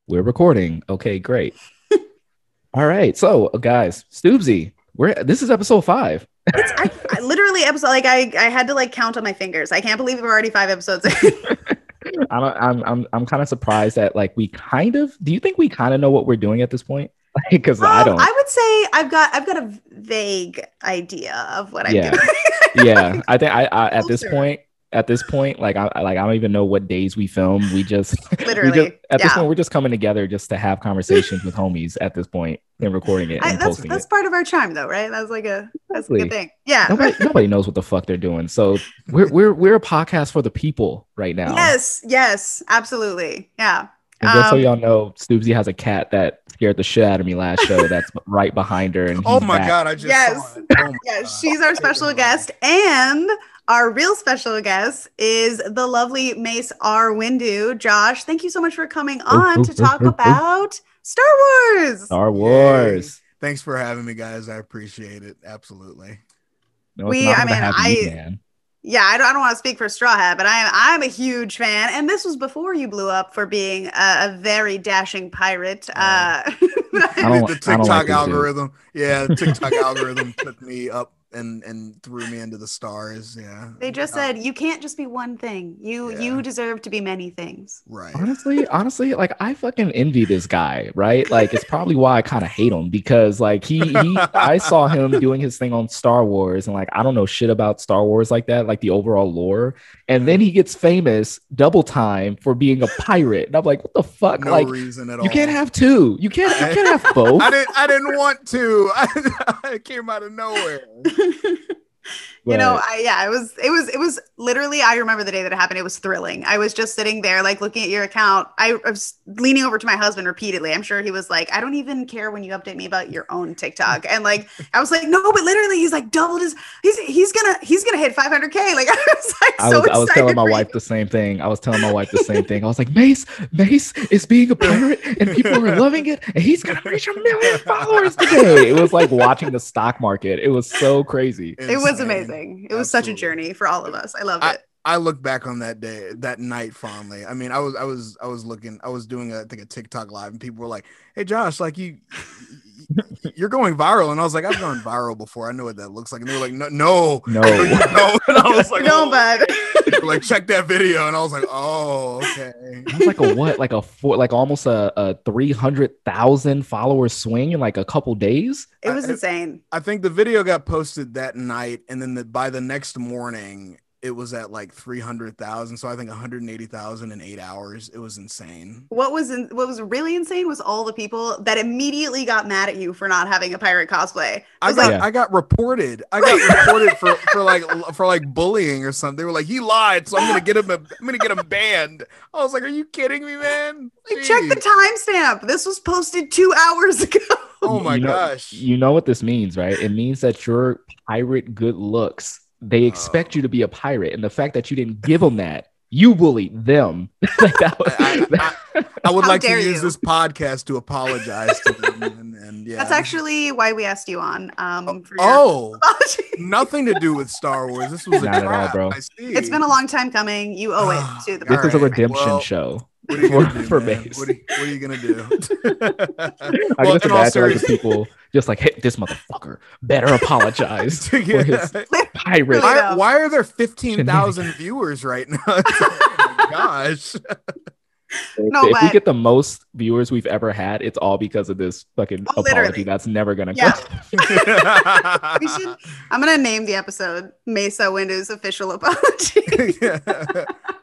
We're recording. Okay, great. All right. So, guys, Stoobsy, this is episode 5. I literally episode like I had to like count on my fingers. I can't believe we're already 5 episodes in. I'm kind of surprised that like do you think we kind of know what we're doing at this point? Because I don't. I would say I've got a vague idea of what I'm Yeah. doing. Yeah. I think I Closer. at this point, like I don't even know what days we film. We just Literally. at this Yeah. point we're just coming together just to have conversations with homies at this point and recording it and posting That's it. part of our charm though, right? That's a good Exactly. thing. Yeah. Nobody knows what the fuck they're doing. So we're a podcast for the people right now. Yes, absolutely. Yeah. And just so y'all know, Stoobsy has a cat that scared the shit out of me last show. That's right behind her, and oh he's my back. god, I just Yes. saw it. Oh my Yes, God. she's our special guest, and our real special guest is the lovely MaceAhWindu. Josh, thank you so much for coming on to talk about Star Wars. Star Wars. Yay. Thanks for having me, guys. I appreciate it. Absolutely. No, it's an honor to have you, man. Yeah, I don't want to speak for Straw Hat, but I'm a huge fan, and this was before you blew up for being a very dashing pirate. The TikTok like algorithm. Yeah, the TikTok algorithm took me up and threw me into the stars. Yeah. They just said you can't just be one thing. You deserve to be many things. Right. Honestly, like I fucking envy this guy, right? Like it's probably why I kind of hate him because like he I saw him doing his thing on Star Wars and like I don't know shit about Star Wars like that, like the overall lore. And then he gets famous double time for being a pirate. And I'm like, what the fuck? No like reason at all. You can't have two. You can't have both. I didn't want to. It came out of nowhere. It was literally, I remember the day that it happened. It was thrilling. I was just sitting there, like looking at your account. I was leaning over to my husband repeatedly. I'm sure he was like, I don't even care when you update me about your own TikTok. And like, I was like, no, but literally he's like doubled he's gonna hit 500K. Like I was like, I was telling my wife the same thing. I was like, Mace is being a pirate and people are loving it. And he's going to reach 1 million followers today. It was like watching the stock market. It was so crazy. It was amazing. It was such a journey for all of us. I loved it. I look back on that night fondly. I mean, I was doing I think a TikTok live and people were like, hey Josh, like you're going viral. And I was like, I've gone viral before. I know what that looks like. And they were like, no. And I was like, no, bud. Like, check that video. And I was like, oh, okay. It was like a what? Like almost a 300,000 follower swing in like a couple days. It was insane. I think the video got posted that night. And then by the next morning, it was at like 300,000. So I think 180,000 in 8 hours. It was insane. What was really insane was all the people that immediately got mad at you for not having a pirate cosplay. I got reported. I got reported for like bullying or something. They were like, he lied, so I'm gonna get him banned. I was like, are you kidding me, man? Like, check the timestamp. This was posted 2 hours ago. Oh my gosh. You know what this means, right? It means that your pirate good looks. They expect you to be a pirate, and the fact that you didn't give them that, you bullied them. I would like to use this podcast to apologize to them. And yeah, that's actually why we asked you on. Nothing to do with Star Wars. This was not at all, bro. I see. It's been a long time coming. You owe it to the. This is a redemption show. What are you gonna do, for Mace? What are you gonna do? I just imagine like people just like, hey, this motherfucker better apologize for his pirate. Why are there 15,000 viewers right now? Oh my gosh. If we get the most viewers we've ever had, it's all because of this fucking apology that's never gonna go. I'm gonna name the episode MaceAhWindu's official apology.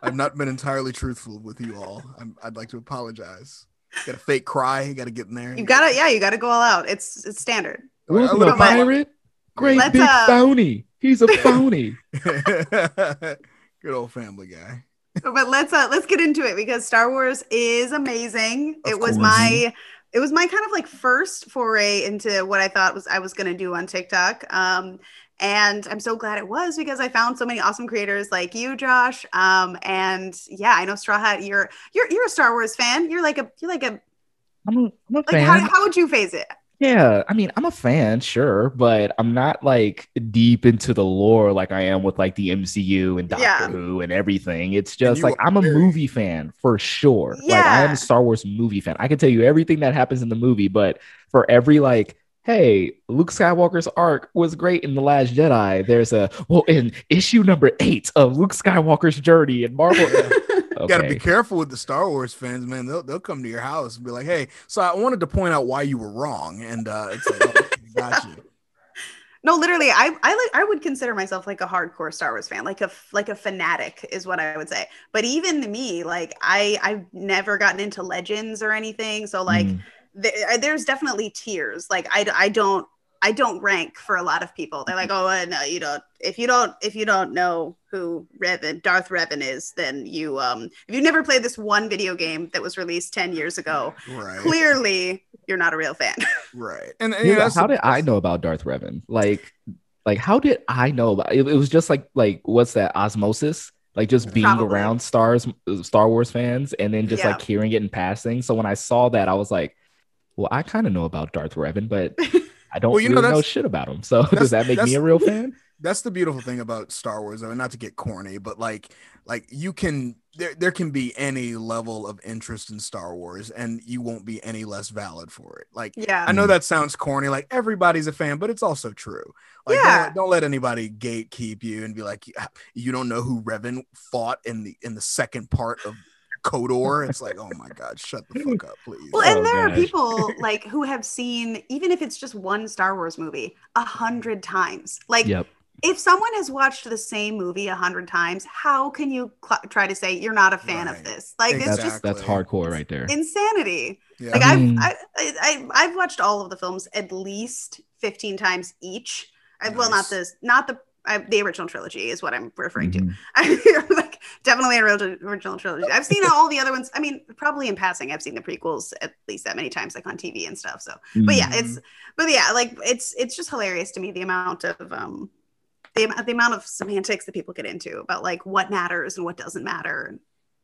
I've not been entirely truthful with you all. I'd like to apologize. Got a fake cry. You got to get in there. You gotta go all out. It's standard. Wasn't a pirate? Great big phony. He's a phony. Good old Family Guy. But let's get into it because Star Wars is amazing. It was my kind of like first foray into what I thought I was gonna do on TikTok. And I'm so glad it was because I found so many awesome creators like you, Josh. And yeah, I know Straw Hat, you're a Star Wars fan. I'm a fan. How would you phrase it? Yeah, I mean, I'm a fan, sure, but I'm not like deep into the lore like I am with like the MCU and Doctor Yeah. Who and everything. It's And just you like are I'm a very movie fan for sure. Like I am a Yeah. Star Wars movie fan. I can tell you everything that happens in the movie, but for every like, hey, Luke Skywalker's arc was great in The Last Jedi. There's a well in issue number 8 of Luke Skywalker's journey and Marvel. yeah. Got to be Okay. careful with the Star Wars fans, man. They'll come to your house and be like, "Hey, so I wanted to point out why you were wrong," and it's like, "Oh, okay, got you." No, literally, I would consider myself like a hardcore Star Wars fan, like a fanatic is what I would say. But even me, like I've never gotten into Legends or anything, so like Mm. there's definitely tiers. Like I don't rank for a lot of people. They're like, oh no, you don't. If you don't know who Darth Revan is, then you if you never played this one video game that was released 10 years ago, Right, clearly you're not a real fan. right. And Yeah, you know, but how did I know about Darth Revan? Like how did I know about it? It was just like what's that osmosis? Like just being Probably. around Star Wars fans and then just Yeah. like hearing it in passing. So when I saw that, I was like, well, I kind of know about Darth Revan, but I well, don't you know, really know shit about him. So does that's that make me that's a real fan? that's the beautiful thing about Star Wars. I mean, not to get corny, but like you can there can be any level of interest in Star Wars and you won't be any less valid for it. Like Yeah. I know Mm. that sounds corny, like everybody's a fan, but it's also true. Like Yeah. don't let anybody gatekeep you and be like you don't know who Revan fought in the second part of Kodor. It's like, oh my God, shut the fuck up, Well, please. and Oh there are gosh. people like who have seen, even if it's just one Star Wars movie, 100 times. Like, Yep. if someone has watched the same movie 100 times, how can you try to say you're not a fan of Right. this? Like, it's just That's Exactly. hardcore it's right there. insanity. Yeah. I Like, mean, I've watched all of the films at least 15 times each. Well, Nice. the original trilogy is what I'm referring to. mhm. Like definitely an original trilogy. I've seen all the other ones. I mean, probably in passing, I've seen the prequels at least that many times, like on TV and stuff. So, but yeah, Mm. like it's just hilarious to me the amount of the amount of semantics that people get into about like what matters and what doesn't matter, and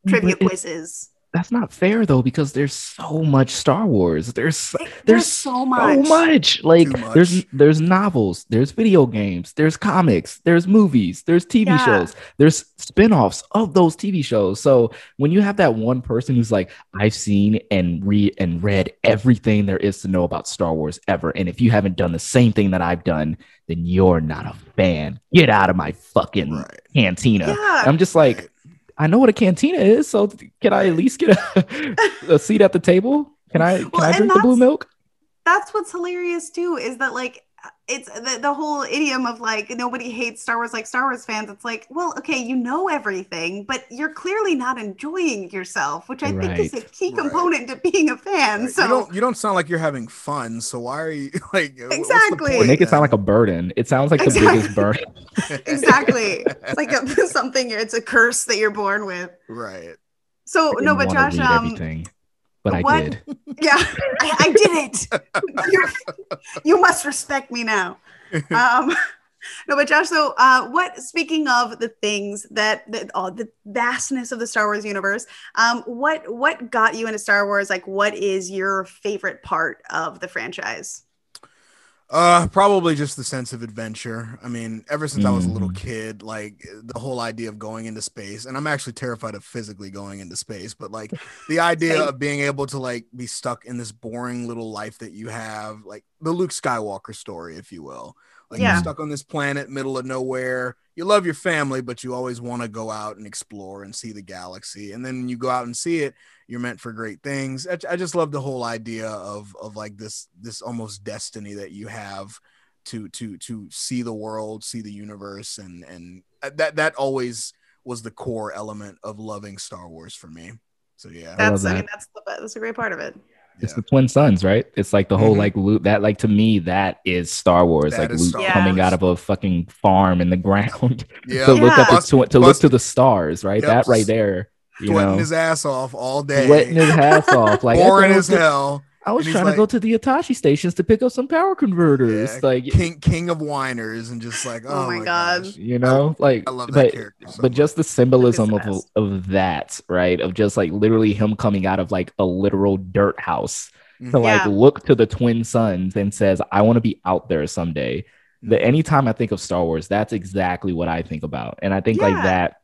trivia But quizzes. that's not fair though because there's so much Star Wars. There's There's so so much. much. Too Like much. there's novels, there's video games, there's comics, there's movies, there's TV Yeah. shows, there's spin-offs of those TV shows. So when you have that one person who's like, I've seen and read everything there is to know about Star Wars ever, and if you haven't done the same thing that I've done, then you're not a fan. Get out of my fucking Right. cantina. And Yeah. I'm just like, Right. I know what a cantina is, so can I at Right. least get a seat at the table? Can Well, I and drink the blue milk? that's what's hilarious too is that like it's the whole idiom of like nobody hates Star Wars like Star Wars fans. It's like, well, okay, you know everything, but you're clearly not enjoying yourself, which I think is a Right. key Right. component to being a fan. Right. So You don't sound like you're having fun. So why are you like what's the They point exactly, make it sound like then? a burden. It sounds like the biggest exactly, burden. exactly. It's like something. It's a curse that you're born with. Right. So I no, didn't but want to Josh, read everything, but I what? did. Yeah, I did it. You must respect me now. Um, no, but Josh, so what? Speaking of the things that the vastness of the Star Wars universe, what got you into Star Wars? Like, what is your favorite part of the franchise? Probably just the sense of adventure. I mean, ever since I was a little Mhm. kid, like the whole idea of going into space, and I'm actually terrified of physically going into space, but like the idea Same. of being able to like be stuck in this boring little life that you have, like the Luke Skywalker story, if you will. Like you're Yeah, Mhm. stuck on this planet, middle of nowhere. You love your family, but you always want to go out and explore and see the galaxy. And then when you go out and see it, you're meant for great things. I just love the whole idea of like this almost destiny that you have to see the world, see the universe, and that always was the core element of loving Star Wars for me. So yeah, I love I mean that. that's a great part of it. It's yeah. the twin sons, right? It's like the whole Mhm. like Luke that like to me that is Star Wars. That Like is Luke Star Yeah. coming out Wars. of a fucking farm in the ground to Yeah, look Yeah. up bust to look bust. to the stars, right? Yep, That right there, you sweating know, his ass off all sweating day, his ass off. Like I thought boring I was as good. hell, I was and he's trying to go like, to the Atashi stations to pick up some power yeah, converters. Like king of whiners, and just like, Oh oh my my god, gosh, you I, know, like I love that character so much. just the Luke is symbolism the best. of that, right? Of just like literally him coming out of like a literal dirt house to like Yeah. look to the twin suns and says, I want to be out there someday. The anytime I think of Star Wars, that's exactly what I think about. And I think like Yeah. that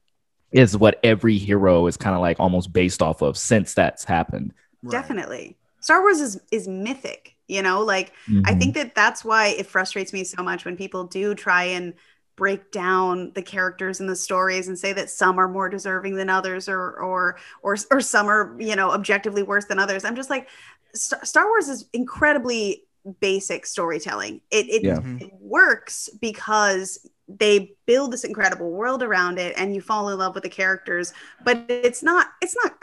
is what every hero is kind of like almost based off of since that's happened. Right. Definitely. Star Wars is mythic, you know, like I think that that's why it frustrates me so much when people do try and break down the characters and the stories and say that some are more deserving than others or some are, you know, objectively worse than others. I'm just like Star Wars is incredibly basic storytelling. It works because they build this incredible world around it and you fall in love with the characters, but it's not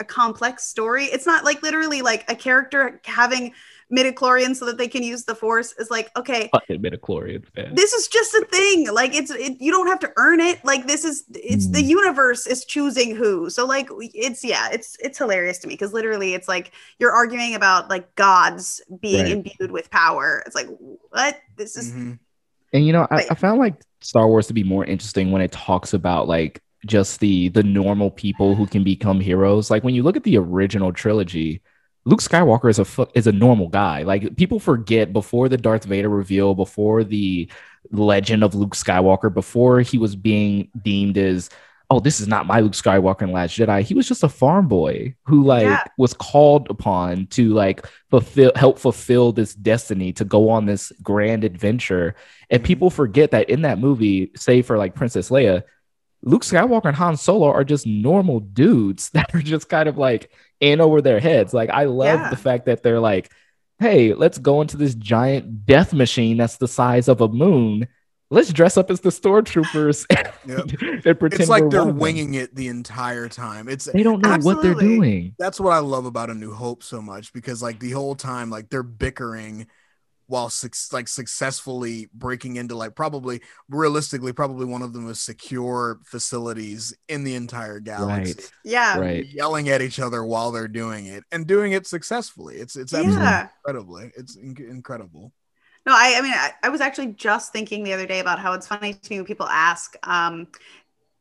a complex story. It's not like literally like a character having midichlorians so that they can use the force is like, okay, midichlorians, man. This is just a thing. Like you don't have to earn it. Like it's the universe is choosing who. So like it's hilarious to me because literally it's like you're arguing about like gods being imbued with power. It's like, what? This is And you know, I found like Star Wars to be more interesting when it talks about like just the normal people who can become heroes. Like when you look at the original trilogy, Luke Skywalker is a normal guy. Like people forget before the Darth Vader reveal, before the legend of Luke Skywalker, before he was being deemed as, oh, this is not my Luke Skywalker in Last Jedi. He was just a farm boy who like was called upon to like help fulfill this destiny to go on this grand adventure. And people forget that in that movie, save for like Princess Leia, Luke Skywalker and Han Solo are just normal dudes that are just kind of like in over their heads. Like I love the fact that they're like, hey, let's go into this giant death machine that's the size of a moon. Let's dress up as the stormtroopers and pretend it's like they're winging it the entire time. They don't know what they're doing. That's what I love about A New Hope so much, because like the whole time, like they're bickering while successfully breaking into like probably realistically one of the most secure facilities in the entire galaxy. Yelling at each other while they're doing it and doing it successfully. It's absolutely incredible. No, I mean, I was actually just thinking the other day about how it's funny to me when people ask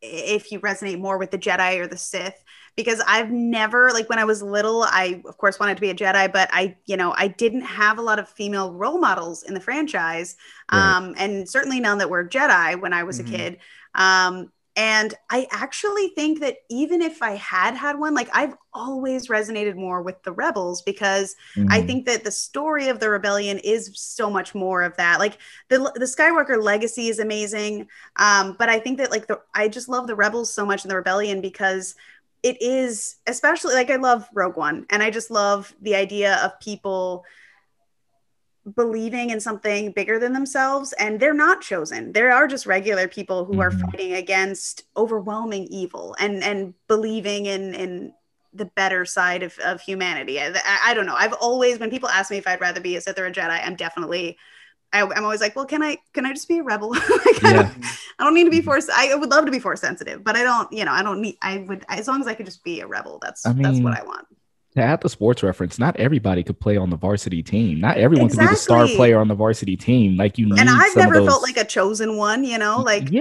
if you resonate more with the Jedi or the Sith, because I've never, like when I was little, I of course wanted to be a Jedi, but I didn't have a lot of female role models in the franchise, and certainly none that were Jedi when I was a kid. And I actually think that even if I had one, like I've always resonated more with the Rebels, because I think that the story of the rebellion is so much more of that. Like the Skywalker legacy is amazing. But I think that like I just love the Rebels so much in the rebellion, because it is, especially like I love Rogue One, and I just love the idea of people believing in something bigger than themselves, and they're not chosen. There are just regular people who are fighting against overwhelming evil and believing in the better side of humanity. I don't know. I've always, when people ask me if I'd rather be a Sith or a Jedi, I'm always like, well, can I just be a rebel? Like, I don't need to be force. I would love to be force sensitive, but I don't need, as long as I could just be a rebel, that's what I want. To add the sports reference, not everybody could play on the varsity team. Not everyone could be the star player on the varsity team. Like you need, and I've never felt like a chosen one, like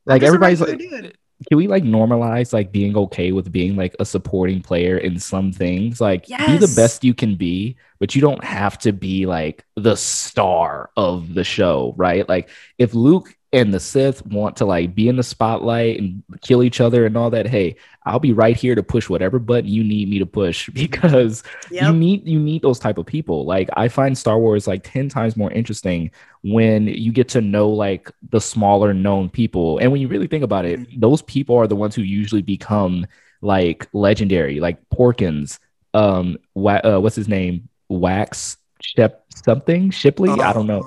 like everybody's like, can we like normalize like being okay with being like a supporting player in some things? Like be the best you can be, but you don't have to be like the star of the show, right? Like if Luke and the Sith want to like be in the spotlight and kill each other and all that, hey, I'll be right here to push whatever button you need me to push, because you need those type of people. Like I find Star Wars like 10 times more interesting when you get to know like the smaller known people. And when you really think about it, those people are the ones who usually become like legendary, like Porkins, what's his name? Wax Shipley? I don't know.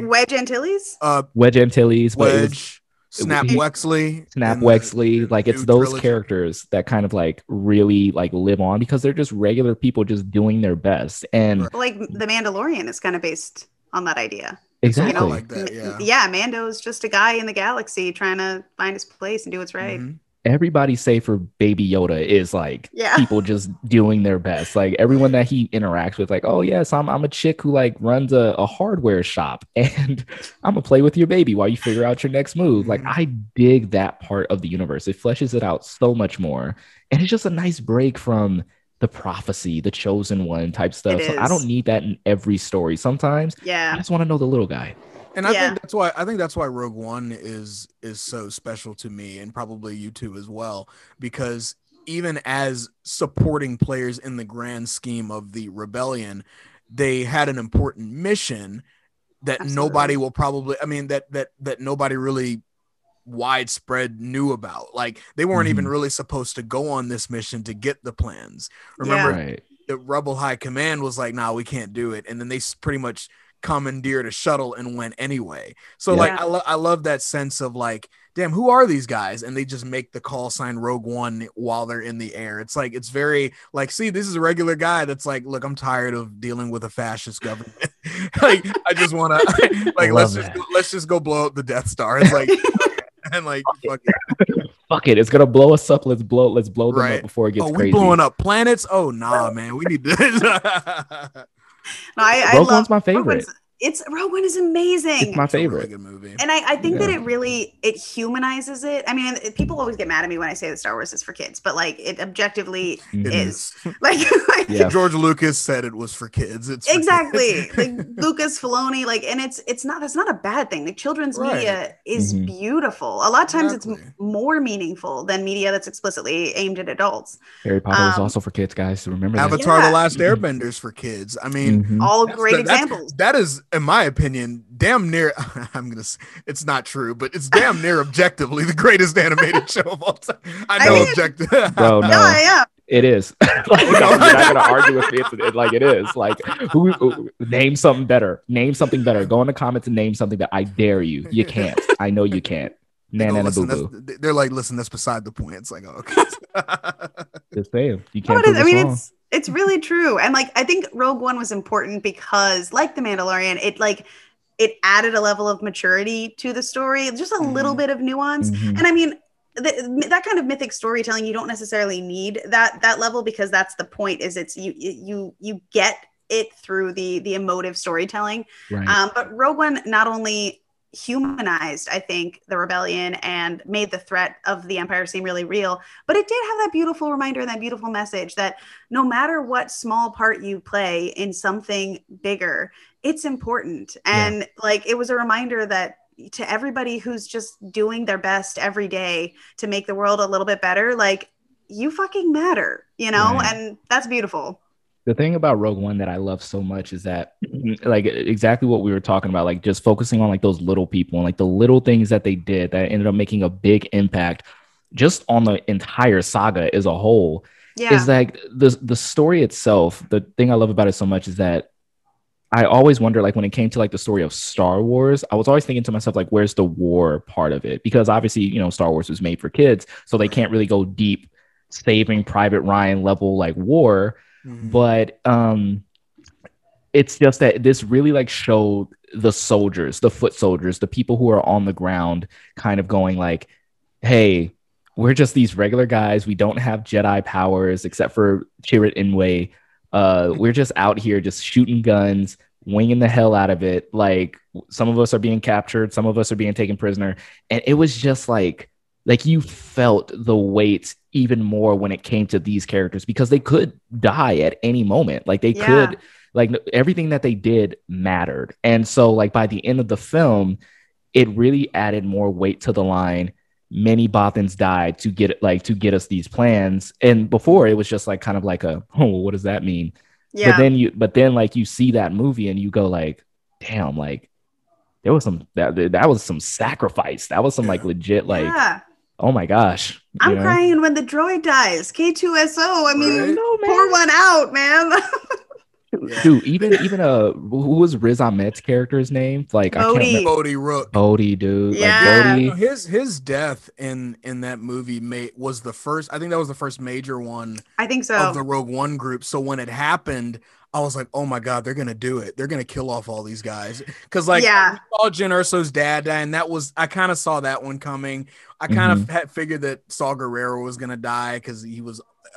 Wedge Antilles? Wedge Antilles. Wedge. Snap Wexley. Like it's those characters that kind of like really like live on, because they're just regular people just doing their best. And like the Mandalorian is kind of based on that idea. Exactly. Like that, Mando is just a guy in the galaxy trying to find his place and do what's right. Everybody save for Baby Yoda is like people just doing their best. Like everyone that he interacts with, like, oh yes, I'm a chick who like runs a hardware shop, and I'm gonna play with your baby while you figure out your next move. Like I dig that part of the universe. It fleshes it out so much more, and it's just a nice break from the prophecy, the chosen one type stuff. So I is. don't need that in every story. Sometimes I just want to know the little guy. And I think that's why Rogue One is so special to me, and probably you too as well, because even as supporting players in the grand scheme of the rebellion, they had an important mission that nobody will probably, I mean, that nobody really widespread knew about. Like, they weren't even really supposed to go on this mission to get the plans. Remember, the Rebel High Command was like, nah, we can't do it. And then they pretty much commandeered a shuttle and went anyway. So like, I love that sense of like, damn, who are these guys? And they just make the call sign Rogue One while they're in the air. It's like, it's very like, see, this is a regular guy that's like, look, I'm tired of dealing with a fascist government. Like, I just want to like, let's just go blow up the Death Star. It's like, and like, fuck it, it's gonna blow us up. Let's blow them up before it gets crazy. We blowing up planets? Oh nah, man, we need this. Rogue One's my favorite. Rogue One is amazing. It's my favorite. It's a really good movie. And I think that it humanizes it. I mean, people always get mad at me when I say that Star Wars is for kids, but like, it objectively is. Like George Lucas said it was for kids. It's exactly kids. Like Lucas, Filoni, like, and that's not a bad thing. Like, children's media is beautiful. A lot of times it's more meaningful than media that's explicitly aimed at adults. Harry Potter is also for kids, guys. So remember that. Avatar: The Last Airbender is for kids. I mean, all great examples. That is, in my opinion, damn near, it's not true, but it's damn near objectively the greatest animated show of all time. I know objective. Bro, no. It is. Like, you're not gonna argue with me. It's like, it is. Like, who name something better? Name something better. Go in the comments and name something that I dare you. You can't. I know you can't. Nana boo boo. They're like, listen, that's beside the point. It's like, oh, okay. Just saying, you can't. I mean, it's really true. And like, I think Rogue One was important because, like The Mandalorian, it added a level of maturity to the story, just a little bit of nuance. And I mean, that kind of mythic storytelling, you don't necessarily need that level, because that's the point, is it's you get it through the emotive storytelling. Right. But Rogue One not only humanized, I think, the rebellion and made the threat of the Empire seem really real, but it did have that beautiful reminder and that beautiful message that no matter what small part you play in something bigger, it's important. And like, it was a reminder that to everybody who's just doing their best every day to make the world a little bit better, like, you fucking matter, you know? And that's beautiful. The thing about Rogue One that I love so much is that, like, exactly what we were talking about, like, just focusing on like those little people and like the little things that they did that ended up making a big impact just on the entire saga as a whole. Is like the story itself. The thing I love about it so much is that I always wonder, like, when it came to like the story of Star Wars, I was always thinking to myself, like, where's the war part of it? Because obviously, you know, Star Wars was made for kids, so they can't really go deep Saving Private Ryan level like war. But it's just that this really like showed the soldiers, the foot soldiers, the people who are on the ground kind of going like, hey, we're just these regular guys. We don't have Jedi powers except for Chirrut Inway. We're just out here just shooting guns, winging the hell out of it. Like, some of us are being captured, some of us are being taken prisoner. And it was just like you felt the weight even more when it came to these characters, because they could die at any moment. Like, they could, like, everything that they did mattered. And so like by the end of the film, it really added more weight to the line. Many Bothans died to get us these plans. And before, it was just like kind of like what does that mean? But then like you see that movie and you go like, damn, like there was some that was some sacrifice. That was some like legit like oh my gosh. I'm crying when the droid dies. K2SO. I mean, pour one out, man. Dude, even who was Riz Ahmed's character's name? Like, Bodhi. I can't remember. Bodhi Rook. Bodhi, dude. Yeah. Like, Bodhi. His death in that movie was the first. I think that was the first major one. I think so. Of the Rogue One group. So when it happened, I was like, oh my God, they're gonna do it. They're gonna kill off all these guys. Because like, I saw Jyn Erso's dad die, and I kind of saw that one coming. I kind of had figured that Saw Gerrera was gonna die because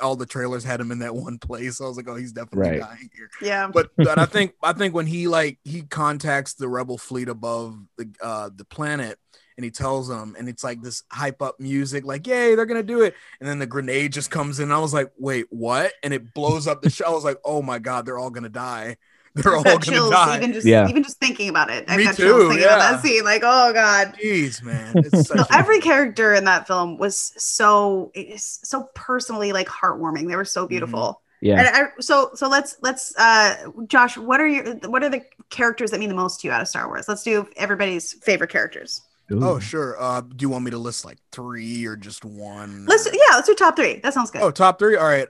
all the trailers had him in that one place. So I was like, oh, he's definitely dying here. Yeah. But I think when he contacts the rebel fleet above the planet, and he tells them, and it's like this hype up music, like, yay, they're gonna do it. And then the grenade just comes in. And I was like, wait, what? And it blows up the show. I was like, oh my God, they're all gonna die. They're all gonna die. Even just thinking about it. I've got chills thinking about that scene. Like, oh God. Jeez, man. It's every character in that film was so personally like heartwarming. They were so beautiful. Yeah. And so let's Josh, what are the characters that mean the most to you out of Star Wars? Let's do everybody's favorite characters. Ooh. Oh, sure. Do you want me to list like 3 or just one? Let's do top 3. That sounds good. Oh, top 3. All right.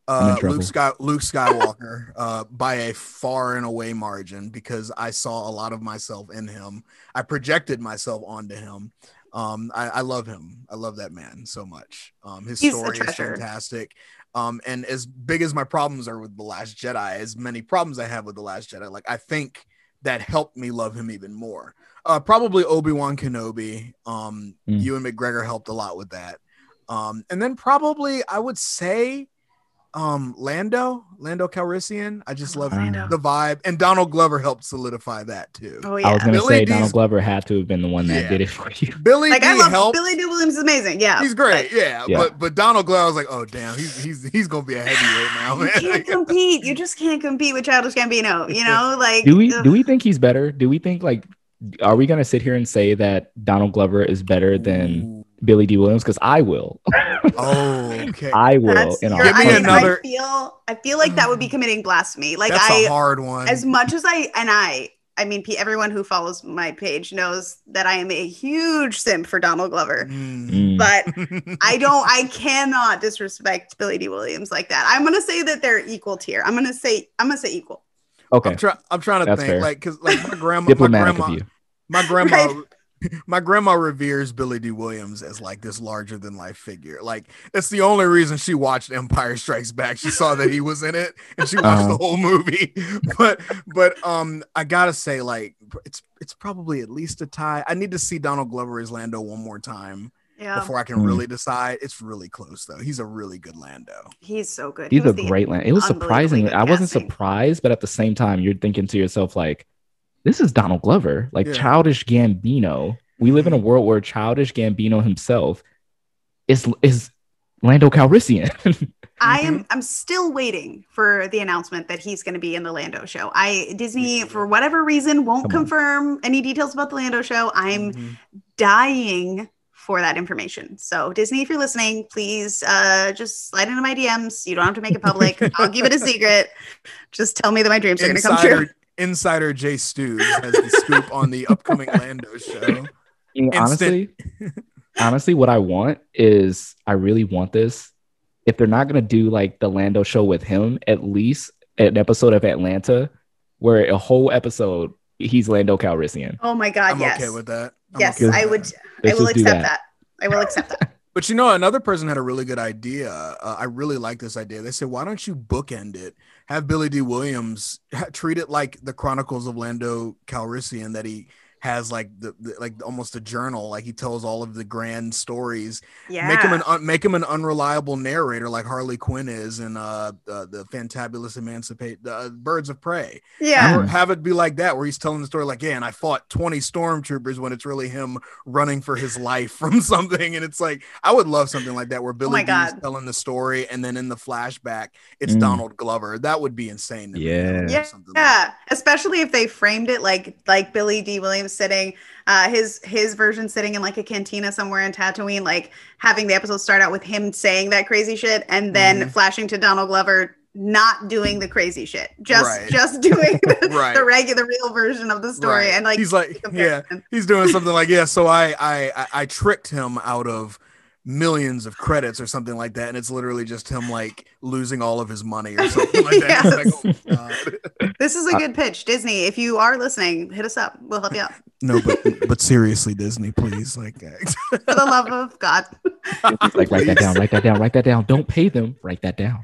Luke Skywalker, by a far and away margin, because I saw a lot of myself in him. I projected myself onto him. I love him. I love that man so much. His story is fantastic. And as big as my problems are with The Last Jedi, as many problems I have with The Last Jedi, like I think that helped me love him even more. Probably Obi-Wan Kenobi. Ewan McGregor helped a lot with that. And then probably I would say Lando Calrissian. I just love the vibe, and Donald Glover helped solidify that too. Oh yeah, I was gonna say Donald Glover had to have been the one that did it for you. Billy D helped. Billy D. Williams is amazing. Yeah, he's great. Yeah. But Donald Glover, I was like, oh damn, he's gonna be a heavyweight now, man. You can't compete. You just can't compete with Childish Gambino. You know, like do we think he's better? Do we think like, are we gonna sit here and say that Donald Glover is better than Billy D. Williams? Because I will. Oh, okay. I will. Give me another. I feel like that would be committing blasphemy. Like that's a hard one. As much as I mean, everyone who follows my page knows that I am a huge simp for Donald Glover, but I cannot disrespect Billy D. Williams like that. I'm gonna say that they're equal tier. I'm gonna say equal. Okay. I'm trying to That's think, fair. like, because like my grandma reveres Billy D. Williams as like this larger than life figure. Like that's the only reason she watched Empire Strikes Back. She saw that he was in it and she watched the whole movie. But I gotta say, like, it's probably at least a tie. I need to see Donald Glover as Lando one more time before I can really decide. It's really close though. He's a really good Lando. He's so good. He's a great Lando. It was surprising. I wasn't surprised, but at the same time, you're thinking to yourself like, this is Donald Glover, like Childish Gambino. We live in a world where Childish Gambino himself is Lando Calrissian. I'm still waiting for the announcement that he's going to be in the Lando show. Disney, for whatever reason, won't confirm any details about the Lando show. I'm dying for that information. So Disney, if you're listening, please just slide into my DMs. You don't have to make it public. I'll keep it a secret. Just tell me that my dreams are going to come true. Insider Jstoobs has the scoop on the upcoming Lando show. Honestly, what I want is, I really want this. If they're not going to do like the Lando show with him, at least an episode of Atlanta where a whole episode he's Lando Calrissian. Oh my God, I'm okay with that. I will accept that. I will accept that. But you know, another person had a really good idea. I really like this idea. They said, why don't you bookend it? Have Billy D. Williams treat it like the Chronicles of Lando Calrissian, that he has like like almost a journal, like he tells all of the grand stories. Make him an unreliable narrator like Harley Quinn is in the Fantabulous Birds of Prey. Have it be like that, where he's telling the story like, and I fought 20 stormtroopers, when it's really him running for his life from something. And it's like, I would love something like that, where Billy D is telling the story and then in the flashback it's Donald Glover. That would be insane to me. Especially if they framed it like Billy D. Williams sitting his version sitting in like a cantina somewhere in Tatooine, like having the episode start out with him saying that crazy shit and then flashing to Donald Glover not doing the crazy shit, just doing the real version of the story. And like he's like he's doing something like so I tricked him out of millions of credits or something like that, and it's literally just him like losing all of his money or something like that. Like, oh, God. This is a good pitch, Disney. If you are listening, hit us up. We'll help you out. No, but seriously, Disney, please, like, for the love of God, like write that down. Don't pay them. Write that down.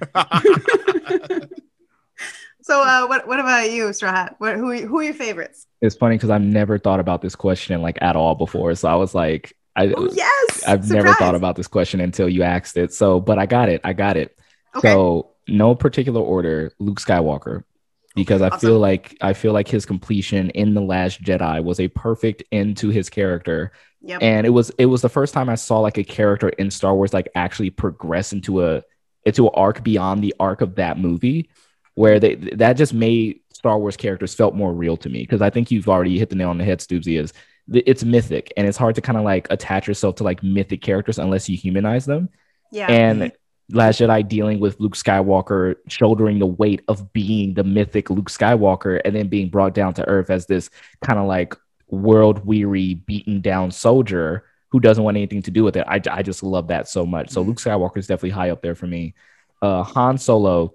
So, what about you, Straw Hat? Who are your favorites? It's funny because I've never thought about this question like at all before. So I was like, I've never thought about this question until you asked it. So, but I got it. Okay. So, no particular order. Luke Skywalker. because Awesome. I feel like his completion in The Last Jedi was a perfect end to his character. Yep. And it was the first time I saw like a character in Star Wars like actually progress into an arc beyond the arc of that movie, where that just made Star Wars characters felt more real to me. Because I think you've already hit the nail on the head, Stoobsy, is it's mythic and it's hard to kind of like attach yourself to like mythic characters unless you humanize them. Yeah. And Last Jedi dealing with Luke Skywalker shouldering the weight of being the mythic Luke Skywalker and then being brought down to earth as this kind of like world weary, beaten down soldier who doesn't want anything to do with it. I just love that so much. So Luke Skywalker is definitely high up there for me. Han Solo,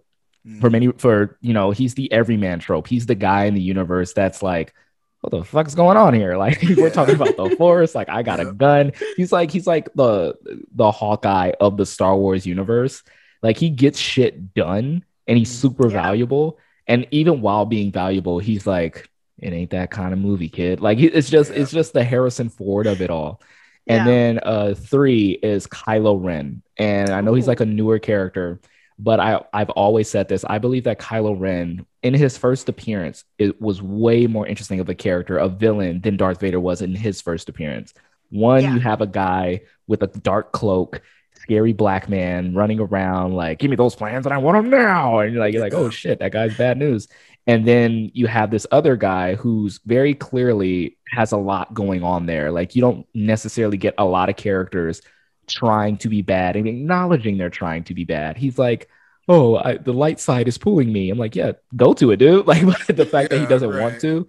for you know, he's the everyman trope. He's the guy in the universe that's like, what the fuck's going on here? Like we're talking about the Force. Like I got a gun. He's like the Hawkeye of the Star Wars universe. Like he gets shit done and he's super valuable. And even while being valuable, he's like, it ain't that kind of movie, kid. Like it's just the Harrison Ford of it all. And then 3 is Kylo Ren. And I know he's like a newer character, but I've always said this. I believe that Kylo Ren, in his first appearance, it was way more interesting of a character, a villain, than Darth Vader was in his first appearance. You have a guy with a dark cloak, scary black man running around like, give me those plans and I want them now. And you're like, oh shit, that guy's bad news. And then you have this other guy who's very clearly has a lot going on there. Like you don't necessarily get a lot of characters trying to be bad and acknowledging they're trying to be bad. He's like, oh, the light side is pulling me. I'm like, yeah, go to it, dude. Like the fact that he doesn't want to,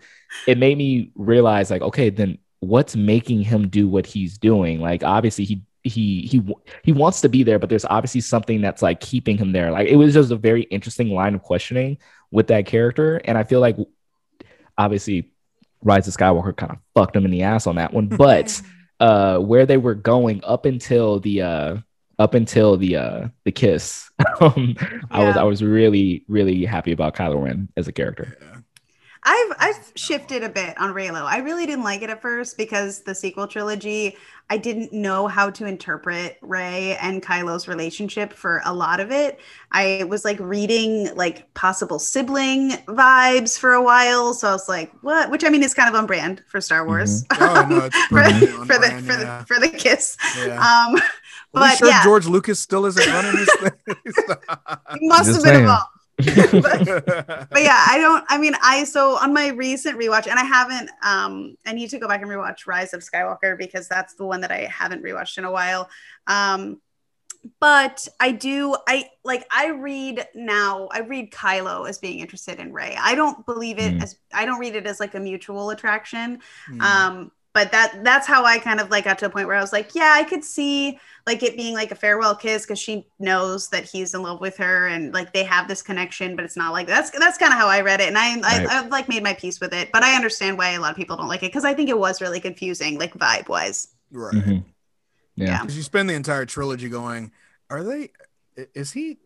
it made me realize like, okay, then what's making him do what he's doing? Like obviously he wants to be there, but there's obviously something that's like keeping him there. Like it was just a very interesting line of questioning with that character. And I feel like obviously Rise of Skywalker kind of fucked him in the ass on that one, but where they were going up until the kiss, I was really, really happy about Kylo Ren as a character. I've shifted a bit on Reylo. I really didn't like it at first because the sequel trilogy, I didn't know how to interpret Rey and Kylo's relationship for a lot of it. I was like reading like possible sibling vibes for a while. So I was like, what? Which I mean is kind of on brand for Star Wars. Oh, no, it's for the kiss. Yeah. But sure George Lucas still isn't running this thing? He must have been involved. but yeah, so on my recent rewatch, and I haven't I need to go back and rewatch Rise of Skywalker because that's the one that I haven't rewatched in a while. But I read Kylo as being interested in Rey. I don't believe it I don't read it as like a mutual attraction. But that's how I kind of like got to a point where I was like, yeah, I could see like it being like a farewell kiss because she knows that he's in love with her and like they have this connection, but it's not like that's kind of how I read it. And I like made my peace with it, but I understand why a lot of people don't like it because I think it was really confusing, like vibe wise. Right. Yeah. Because you spend the entire trilogy going, is he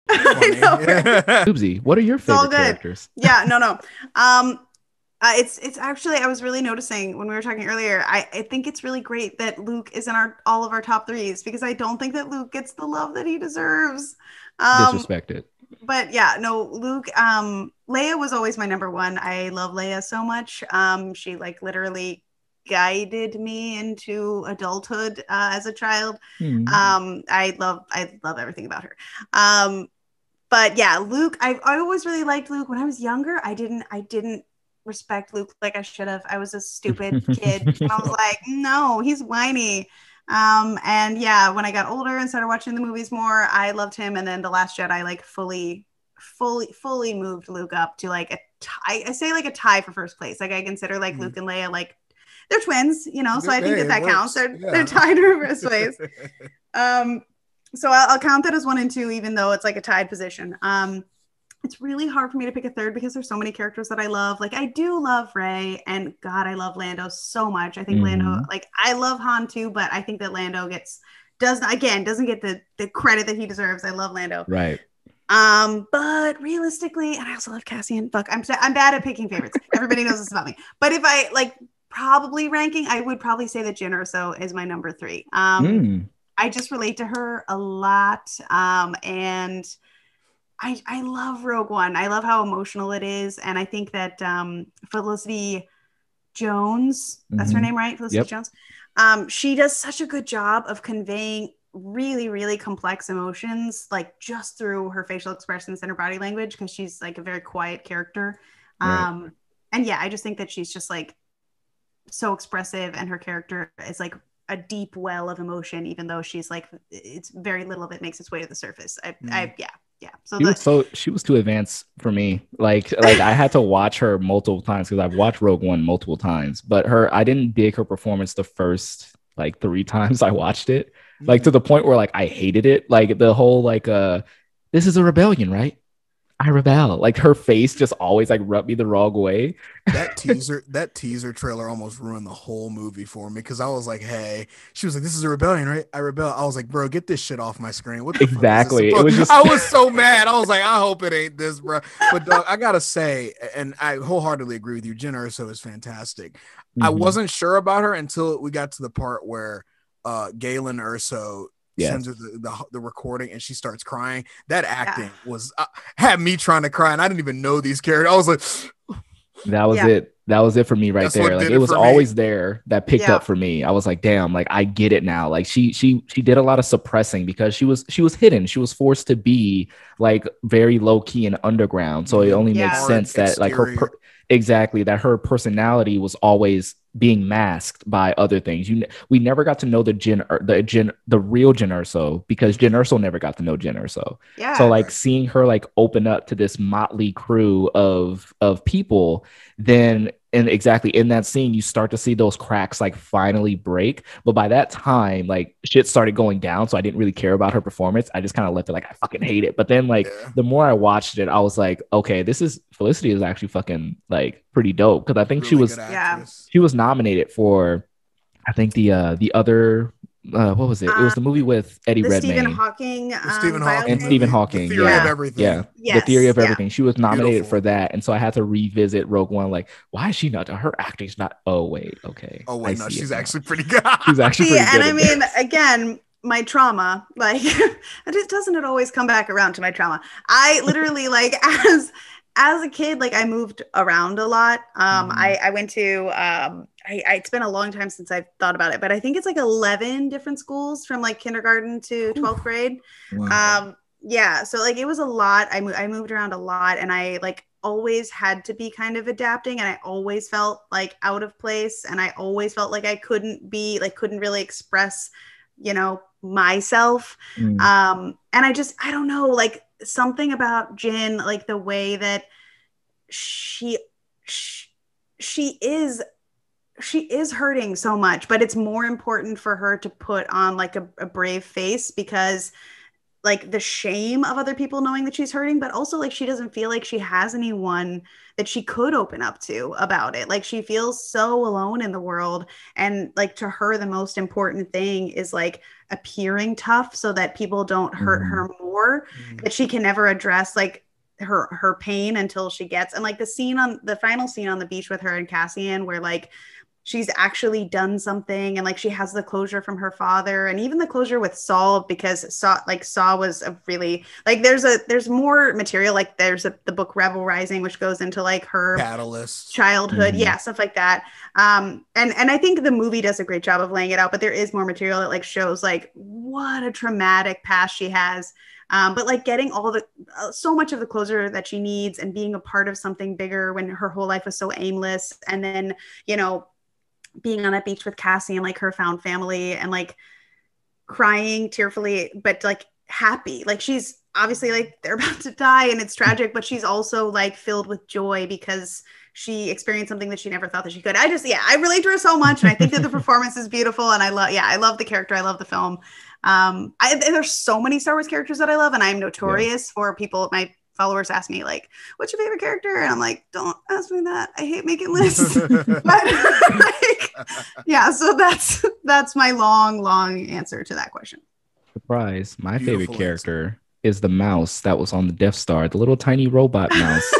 funny? Stoobsy, what are your favorite characters? Yeah, no. It's actually, I was really noticing when we were talking earlier, I think it's really great that Luke is in all of our top 3s because I don't think that Luke gets the love that he deserves. Disrespected. But yeah, no, Luke, Leia was always my number 1. I love Leia so much. She like literally guided me into adulthood as a child. I love everything about her. But yeah, Luke, I always really liked Luke. When I was younger, I didn't respect Luke like I should have. I was a stupid kid. And I was like, no, he's whiny. And yeah, when I got older and started watching the movies more, I loved him. And then The Last Jedi like fully moved Luke up to like a tie. I say like a tie for first place. Like I consider like Luke and Leia like they're twins, you know, so I think that counts. They're tied in reverse ways. So I'll count that as 1 and 2, even though it's like a tied position. It's really hard for me to pick a third because there's so many characters that I love. Like I do love Rey, and God, I love Lando so much. I think Lando, like I love Han too, but I think that Lando doesn't get the credit that he deserves. I love Lando. Right. But realistically, and I also love Cassian. Fuck, I'm bad at picking favorites. Everybody knows this about me. But if I like probably ranking, I would probably say that Jyn Erso is my number 3. I just relate to her a lot. And I love Rogue One. I love how emotional it is. And I think that Felicity Jones, that's her name, right? Felicity Jones. She does such a good job of conveying really, really complex emotions, like just through her facial expressions and her body language, because she's like a very quiet character. Right. And yeah, I just think that she's just like so expressive, and her character is like a deep well of emotion, even though she's like, it's very little of it makes its way to the surface. Yeah. So She was too advanced for me. Like I had to watch her multiple times because I've watched Rogue One multiple times, but I didn't dig her performance the first like 3 times I watched it. Like to the point where like I hated it. Like the whole like this is a rebellion, right? I rebel. Like her face just always like rubbed me the wrong way. That teaser trailer almost ruined the whole movie for me because I was like, hey, she was like, this is a rebellion, right? I rebel. I was like, bro, get this shit off my screen. What the exactly? Fuck is this? It was just I was so mad. I was like, I hope it ain't this, bro. But dog, I gotta say, and I wholeheartedly agree with you, Jen Erso is fantastic. I wasn't sure about her until we got to the part where Galen Erso sends her the recording and she starts crying. That acting was had me trying to cry, and I didn't even know these characters. I was like, that was it. That was it for me right there. Like it was always there that picked up for me. I was like, damn, like I get it now. Like she did a lot of suppressing because she was hidden. She was forced to be like very low key and underground. So it only makes sense that like that her personality was always being masked by other things. We never got to know the real Jen Erso because Jen Erso never got to know Jen Erso. Yeah. So like seeing her like open up to this motley crew of people, then and exactly in that scene you start to see those cracks like finally break. But by that time, like shit started going down, so I didn't really care about her performance. I just kind of left it like I fucking hate it. But then like the more I watched it, I was like, okay, Felicity is actually fucking like pretty dope because I think really she was nominated for I think the other what was it? It was the movie with Eddie Redmayne. Stephen Hawking. The Theory of Everything. Yeah. Yes, the Theory of Everything. She was nominated Beautiful. for that. And so I had to revisit Rogue One. Like, why is she not? Her acting's not. Oh, wait. Okay. Oh, wait. No, she's actually pretty good. She's actually pretty good. And I mean, again, my trauma, like, doesn't it always come back around to my trauma? I literally, like, as a kid, like I moved around a lot. I went to, it's been a long time since I've thought about it, but I think it's like 11 different schools from like kindergarten to 12th grade. Wow. So like it was a lot. I moved around a lot, and I like always had to be kind of adapting, and I always felt like out of place, and I always felt like I couldn't really express, myself. And I don't know, like something about Jin, like the way that she is hurting so much, but it's more important for her to put on like a brave face because like the shame of other people knowing that she's hurting, but also like she doesn't feel like she has anyone that she could open up to about it. Like she feels so alone in the world, and like to her the most important thing is like appearing tough so that people don't hurt her more, that she can never address like her pain until she gets, and like the final scene on the beach with her and Cassian where like she's actually done something, and like she has the closure from her father, and even the closure with Saul, because Saul was a really like there's more material, like there's the book Rebel Rising, which goes into like her catalyst childhood, stuff like that. And I think the movie does a great job of laying it out, but there is more material that like shows like what a traumatic past she has. But like getting so much of the closure that she needs and being a part of something bigger when her whole life was so aimless, and then being on that beach with Cassie and like her found family, and like crying tearfully, but like happy. Like she's obviously like they're about to die and it's tragic, but she's also like filled with joy because she experienced something that she never thought that she could. I relate to her so much. And I think that the performance is beautiful. And I love the character. I love the film. There's so many Star Wars characters that I love, and I'm notorious for people, my followers ask me like, what's your favorite character? And I'm like, don't ask me that. I hate making lists. But so that's my long answer to that question. Surprise. My favorite character is the mouse that was on the Death Star, the little tiny robot mouse.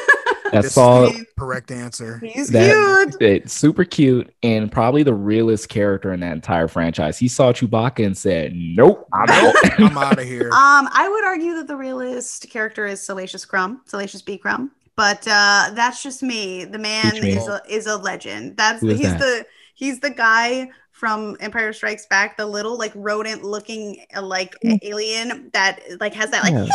that This saw is the correct answer. He's that cute. it's super cute and probably the realest character in that entire franchise. He saw Chewbacca and said, "Nope, I'm out. I'm out of here." I would argue that the realist character is Salacious B. Crumb, but that's just me. The man Teach me. is a legend. Who is that? He's the guy from Empire Strikes Back, the little like rodent looking like alien that like has that like, like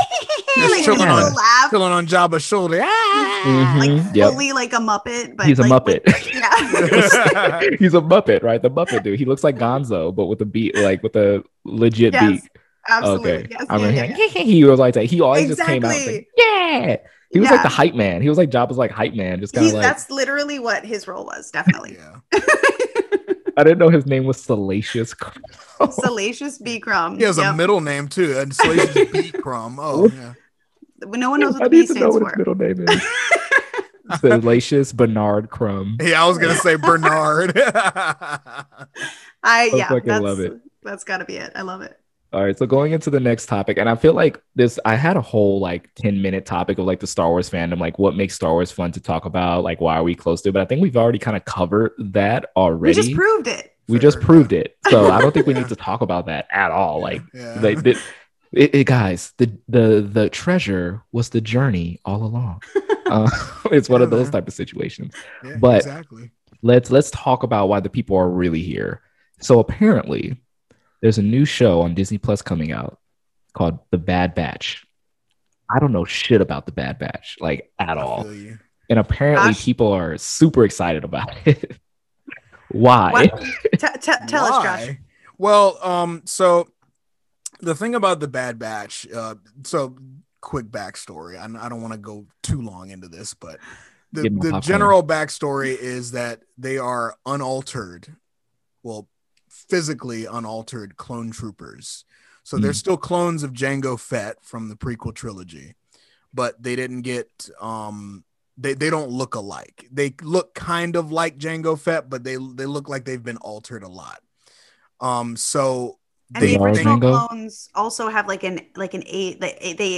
chilling little laugh. Chilling on Jabba's shoulder. Like fully like a Muppet, but he's a like, Muppet. Yeah. He's a Muppet, right? The Muppet dude. He looks like Gonzo, but with a beak, like with a legit Yes, beak. absolutely. Okay. Yes, I mean, yeah. he was like that. He always just came out Exactly. like, yeah. He was like the hype man. He was like Jabba's like hype man. Just kind of like That's literally what his role was, definitely. Yeah. I didn't know his name was Salacious Crumb. Salacious B. Crumb. He has a middle name too, and Salacious B. Crumb. Oh yeah. No one knows what I the B need to know stands what for. his middle name is. Salacious Bernard Crumb. Yeah, I was gonna say Bernard. I fucking love it. That's gotta be it. I love it. All right, so going into the next topic, and I feel like I had a whole like 10-minute topic of like the Star Wars fandom, like what makes Star Wars fun to talk about, like why are we close to it? But I think we've already kind of covered that already. We just proved it. Just proved it. So I don't think we need to talk about that at all. Like, guys, the treasure was the journey all along. It's one of those type of situations. Yeah, but exactly. Let's talk about why the people are really here. So apparently, there's a new show on Disney Plus coming out called The Bad Batch. I don't know shit about The Bad Batch, like at all. And apparently people are super excited about it. Why? Tell us, Josh. Well, so the thing about The Bad Batch, so quick backstory. I don't want to go too long into this, but the general backstory is that they are unaltered, physically unaltered clone troopers. So they're still clones of Jango Fett from the prequel trilogy, but they didn't get they don't look alike. They look kind of like Jango Fett, but they look like they've been altered a lot. So and the original clones also have they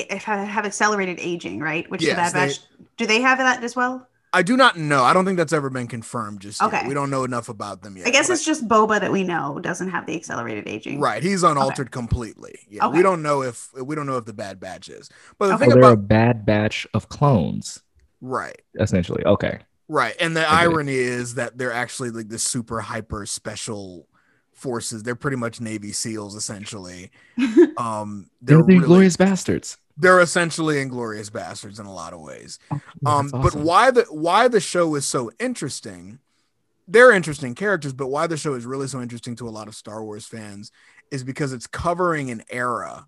have accelerated aging, right? Which the Bad Batch, do they have that as well? I do not know. I don't think that's ever been confirmed just yet. We don't know enough about them yet. I guess it's just Boba that we know doesn't have the accelerated aging. Right. He's unaltered completely. Yeah. We don't know if the Bad Batch is. But the thing about a Bad Batch of clones. Right. Essentially. Okay. Right. And the irony is that they're actually like the super hyper special forces. They're pretty much Navy SEALs essentially. They're the Inglourious Bastards. They're essentially Inglourious Bastards in a lot of ways. Awesome. But why the show is so interesting, they're interesting characters, but why the show is really so interesting to a lot of Star Wars fans is because it's covering an era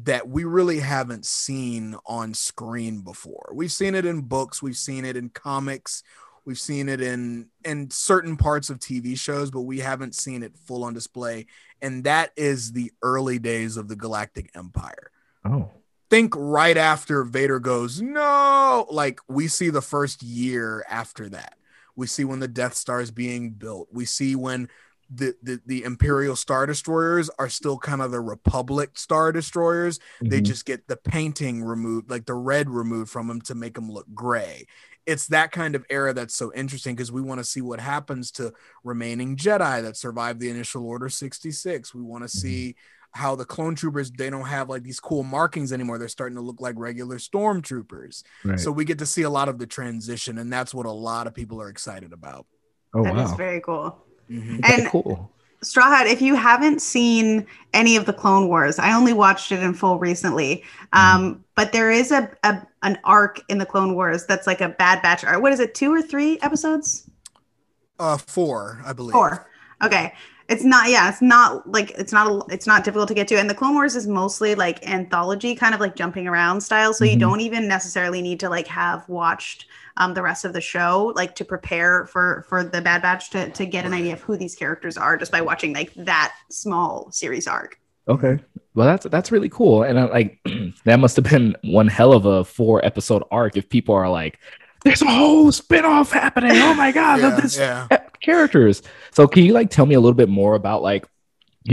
that we really haven't seen on screen before. We've seen it in books, we've seen it in comics, we've seen it in certain parts of TV shows, but we haven't seen it full on display. And that is the early days of the Galactic Empire. Oh. Think right after Vader goes, no, like we see the first year after that. We see when the Death Star is being built. We see when the Imperial Star Destroyers are still kind of the Republic Star Destroyers. Mm-hmm. They just get the painting removed, like the red removed from them to make them look gray. It's that kind of era that's so interesting because we want to see what happens to remaining Jedi that survived the initial Order 66. We want to see how the clone troopers, they don't have like these cool markings anymore. They're starting to look like regular stormtroopers. Right. So we get to see a lot of the transition, and that's what a lot of people are excited about. Oh, that wow. is very cool. Mm-hmm. And cool. Straw Hat, if you haven't seen any of the Clone Wars, I only watched it in full recently. But there is an arc in the Clone Wars that's like a Bad Batch arc. What is it, 2 or 3 episodes? 4, I believe. 4. Okay. It's not difficult to get to. And the Clone Wars is mostly like anthology, kind of like jumping around style. So you don't even necessarily need to like have watched the rest of the show, like to prepare for the Bad Batch to get an idea of who these characters are just by watching like that small series arc. Okay. Well, that's really cool. And like that must have been one hell of a 4-episode arc if people are like, there's a whole spinoff happening. Oh my God, of this characters. So can you like tell me a little bit more about like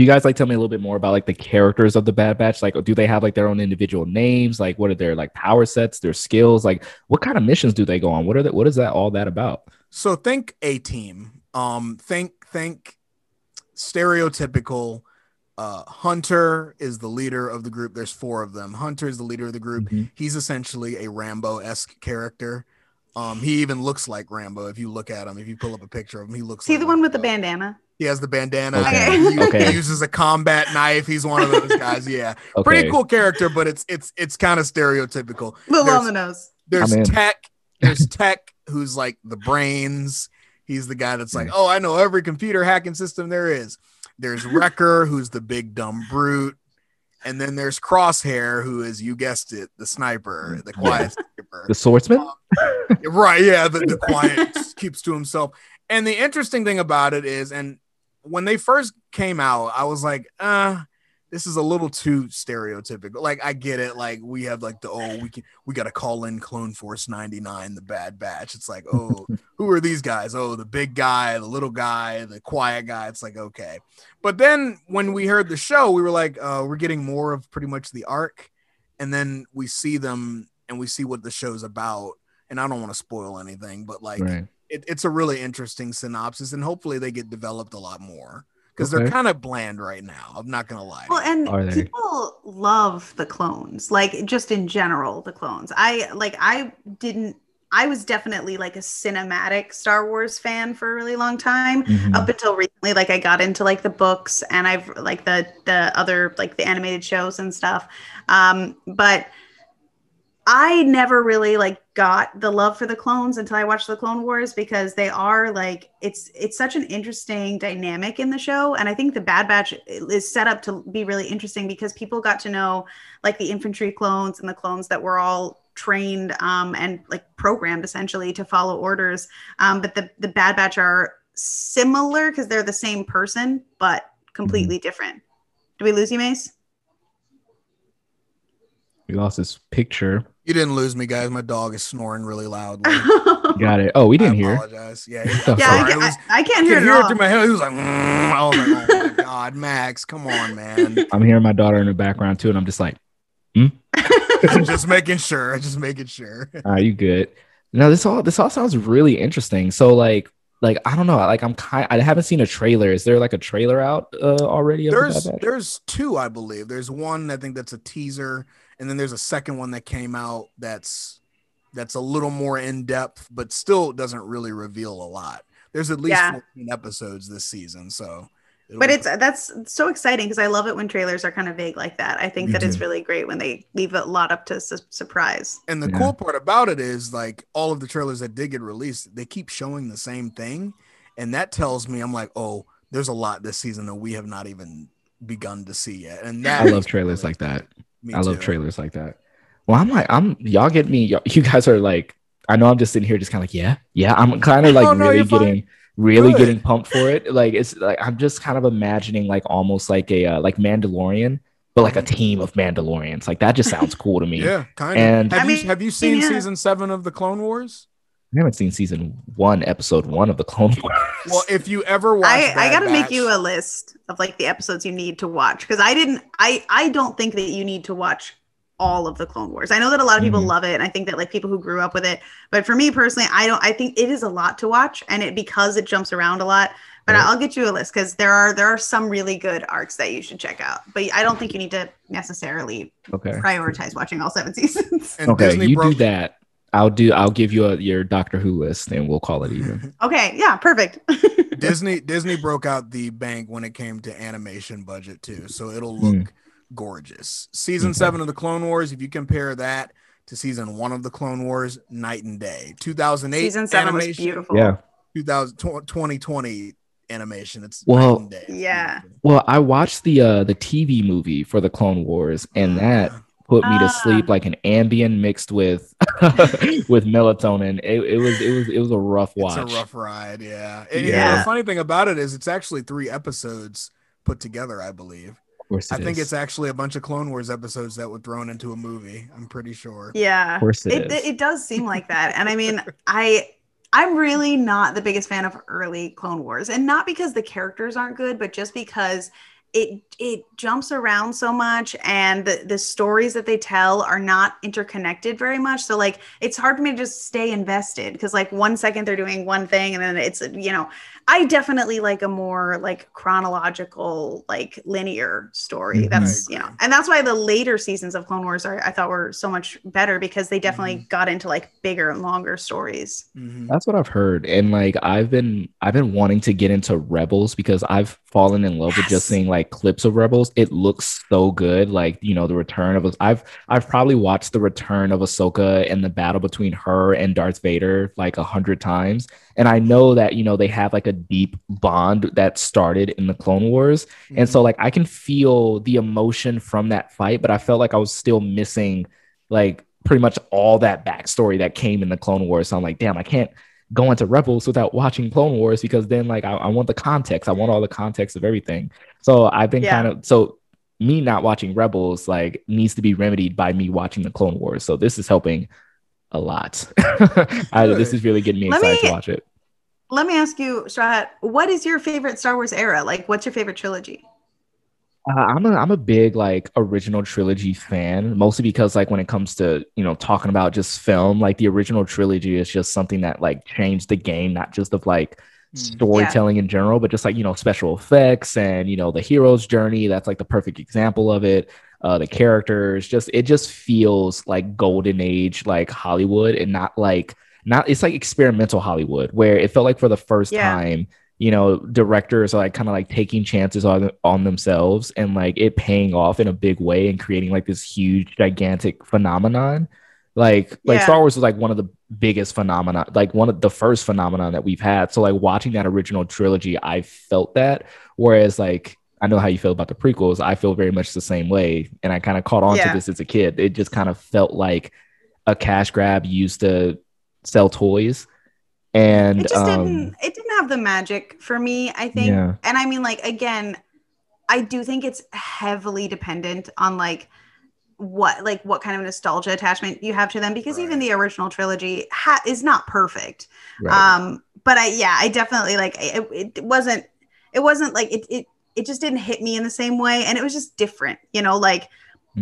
you guys like tell me a little bit more about like the characters of the Bad Batch? Like, do they have like their own individual names? Like, what are their like power sets, their skills? Like, what kind of missions do they go on? What is that all that about? So think A team. Think stereotypical. Hunter is the leader of the group. There's 4 of them. Hunter is the leader of the group. Mm-hmm. He's essentially a Rambo-esque character. He even looks like Rambo. If you look at him, if you pull up a picture of him, he looks. Is he like the one Rambo. with the bandana? He has the bandana. Okay. He uses a combat knife. He's one of those guys. Yeah, pretty cool character, but it's kind of stereotypical. Little on the nose. There's Tech. There's Tech, who's like the brains. He's the guy that's like, oh, I know every computer hacking system there is. There's Wrecker, who's the big dumb brute. And then there's Crosshair, who is, you guessed it, the sniper, the quiet sniper. The swordsman? Right, yeah, the quiet keeps to himself. And the interesting thing about it is, and when they first came out, I was like, this is a little too stereotypical. Like, I get it. Like, we have like we got to call in Clone Force 99, the Bad Batch. It's like, oh, who are these guys? Oh, the big guy, the little guy, the quiet guy. It's like, okay. But then when we heard the show, we were like, we're getting more of pretty much the arc. And then we see them and we see what the show's about. And I don't want to spoil anything, but like, it's a really interesting synopsis. And hopefully they get developed a lot more. Because they're kind of bland right now. I'm not going to lie. Well, and people love the clones, like just in general, the clones. I was definitely like a cinematic Star Wars fan for a really long time, up until recently. Like I got into like the books and I've like the other, like the animated shows and stuff. But I never really like got the love for the clones until I watched the Clone Wars, because they are like, it's such an interesting dynamic in the show. And I think the Bad Batch is set up to be really interesting because people got to know like the infantry clones and the clones that were all trained and like programmed essentially to follow orders. But the Bad Batch are similar because they're the same person, but completely different. Do we lose you, Mace? We lost his picture. You didn't lose me, guys. My dog is snoring really loudly. Got it. Oh, we didn't hear. I apologize. Yeah, I can't hear it through my head. He was like, I was like, oh my God, Max, come on, man. I'm hearing my daughter in the background too, and I'm just like, just making sure. Are you good? No, this all sounds really interesting. So like I don't know. Like I haven't seen a trailer. Is there like a trailer out already? There's 2, I believe. There's one, I think that's a teaser. And then there's a second one that came out that's a little more in depth, but still doesn't really reveal a lot. There's at least 14 episodes this season, so. But that's so exciting because I love it when trailers are kind of vague like that. I think it's really great when they leave a lot up to surprise. And the cool part about it is like all of the trailers that did get released, they keep showing the same thing, and that tells me, I'm like, oh, there's a lot this season that we have not even begun to see yet. And that I love trailers like that. I love trailers like that. Well, y'all get me. You guys are like, I know I'm just sitting here just kind of like, yeah. I'm kind of like getting pumped for it. Like, it's like, I'm just kind of imagining like almost like a like Mandalorian, but like a team of Mandalorians. Like that just sounds cool to me. Yeah, kind of. And have you seen season 7 of the Clone Wars? I haven't seen season 1, episode 1 of the Clone Wars. Well, if you ever watch, I got to make you a list of like the episodes you need to watch, because I don't think that you need to watch all of the Clone Wars. I know that a lot of people love it, and I think that like people who grew up with it, but for me personally, I think it is a lot to watch, and because it jumps around a lot. But I'll get you a list because there are some really good arcs that you should check out. But I don't think you need to necessarily prioritize watching all 7 seasons. And you do that. I'll give you your Doctor Who list and we'll call it even. Okay, yeah, perfect. Disney broke out the bank when it came to animation budget too, so it'll look gorgeous. Season 7 of the Clone Wars, if you compare that to season 1 of the Clone Wars, night and day. 2008 season 7 animation, was beautiful. Yeah. 2020 animation, it's night and day. Yeah. Well, I watched the TV movie for the Clone Wars, and that put me to sleep like an Ambien mixed with with melatonin. It was a rough watch. It's a rough ride, yeah. The funny thing about it is it's actually 3 episodes put together, I believe. Of course I think it's actually a bunch of Clone Wars episodes that were thrown into a movie. I'm pretty sure. Yeah. Of course it does seem like that. And I mean, I'm really not the biggest fan of early Clone Wars, and not because the characters aren't good, but just because it jumps around so much, and the stories that they tell are not interconnected very much. So like it's hard for me to just stay invested, because like 1 second they're doing one thing and then it's, I definitely like a more like chronological, like linear story. That's, and that's why the later seasons of Clone Wars I thought were so much better, because they definitely got into like bigger and longer stories. That's what I've heard. And like I've been wanting to get into Rebels, because I've fallen in love with just seeing like clips of Rebels. It looks so good. Like, the return of I've probably watched the return of Ahsoka and the battle between her and Darth Vader like 100 times. And I know that, they have like a deep bond that started in the Clone Wars. And so like I can feel the emotion from that fight, but I felt like I was still missing like pretty much all that backstory that came in the Clone Wars. So I'm like, damn, I can't go into Rebels without watching Clone Wars, because then like I want the context. I want all the context of everything. So I've been me not watching Rebels like needs to be remedied by me watching the Clone Wars. So this is helping a lot. This is really getting me excited to watch it. Let me ask you, Straw Hat, what is your favorite Star Wars era? Like, what's your favorite trilogy? I'm a big like original trilogy fan, mostly because like when it comes to talking about just film, like the original trilogy is just something that like changed the game, not just of like storytelling in general, but just like special effects and the hero's journey. That's like the perfect example of it. The characters, it just feels like golden age like Hollywood, and not it's like experimental Hollywood, where it felt like for the first time directors are like kind of like taking chances on themselves, and like it paying off in a big way and creating like this huge gigantic phenomenon. Like Star Wars was like one of the biggest phenomena, like one of the first phenomenon that we've had. So like watching that original trilogy, I felt that. Whereas like I know how you feel about the prequels. I feel very much the same way, and I kind of caught on to this as a kid. It just kind of felt like a cash grab used to sell toys. And it just didn't have the magic for me, I think. And I mean, like, again, I do think it's heavily dependent on like what kind of nostalgia attachment you have to them, because even the original trilogy is not perfect. But I definitely like it wasn't like it just didn't hit me in the same way, and it was just different, like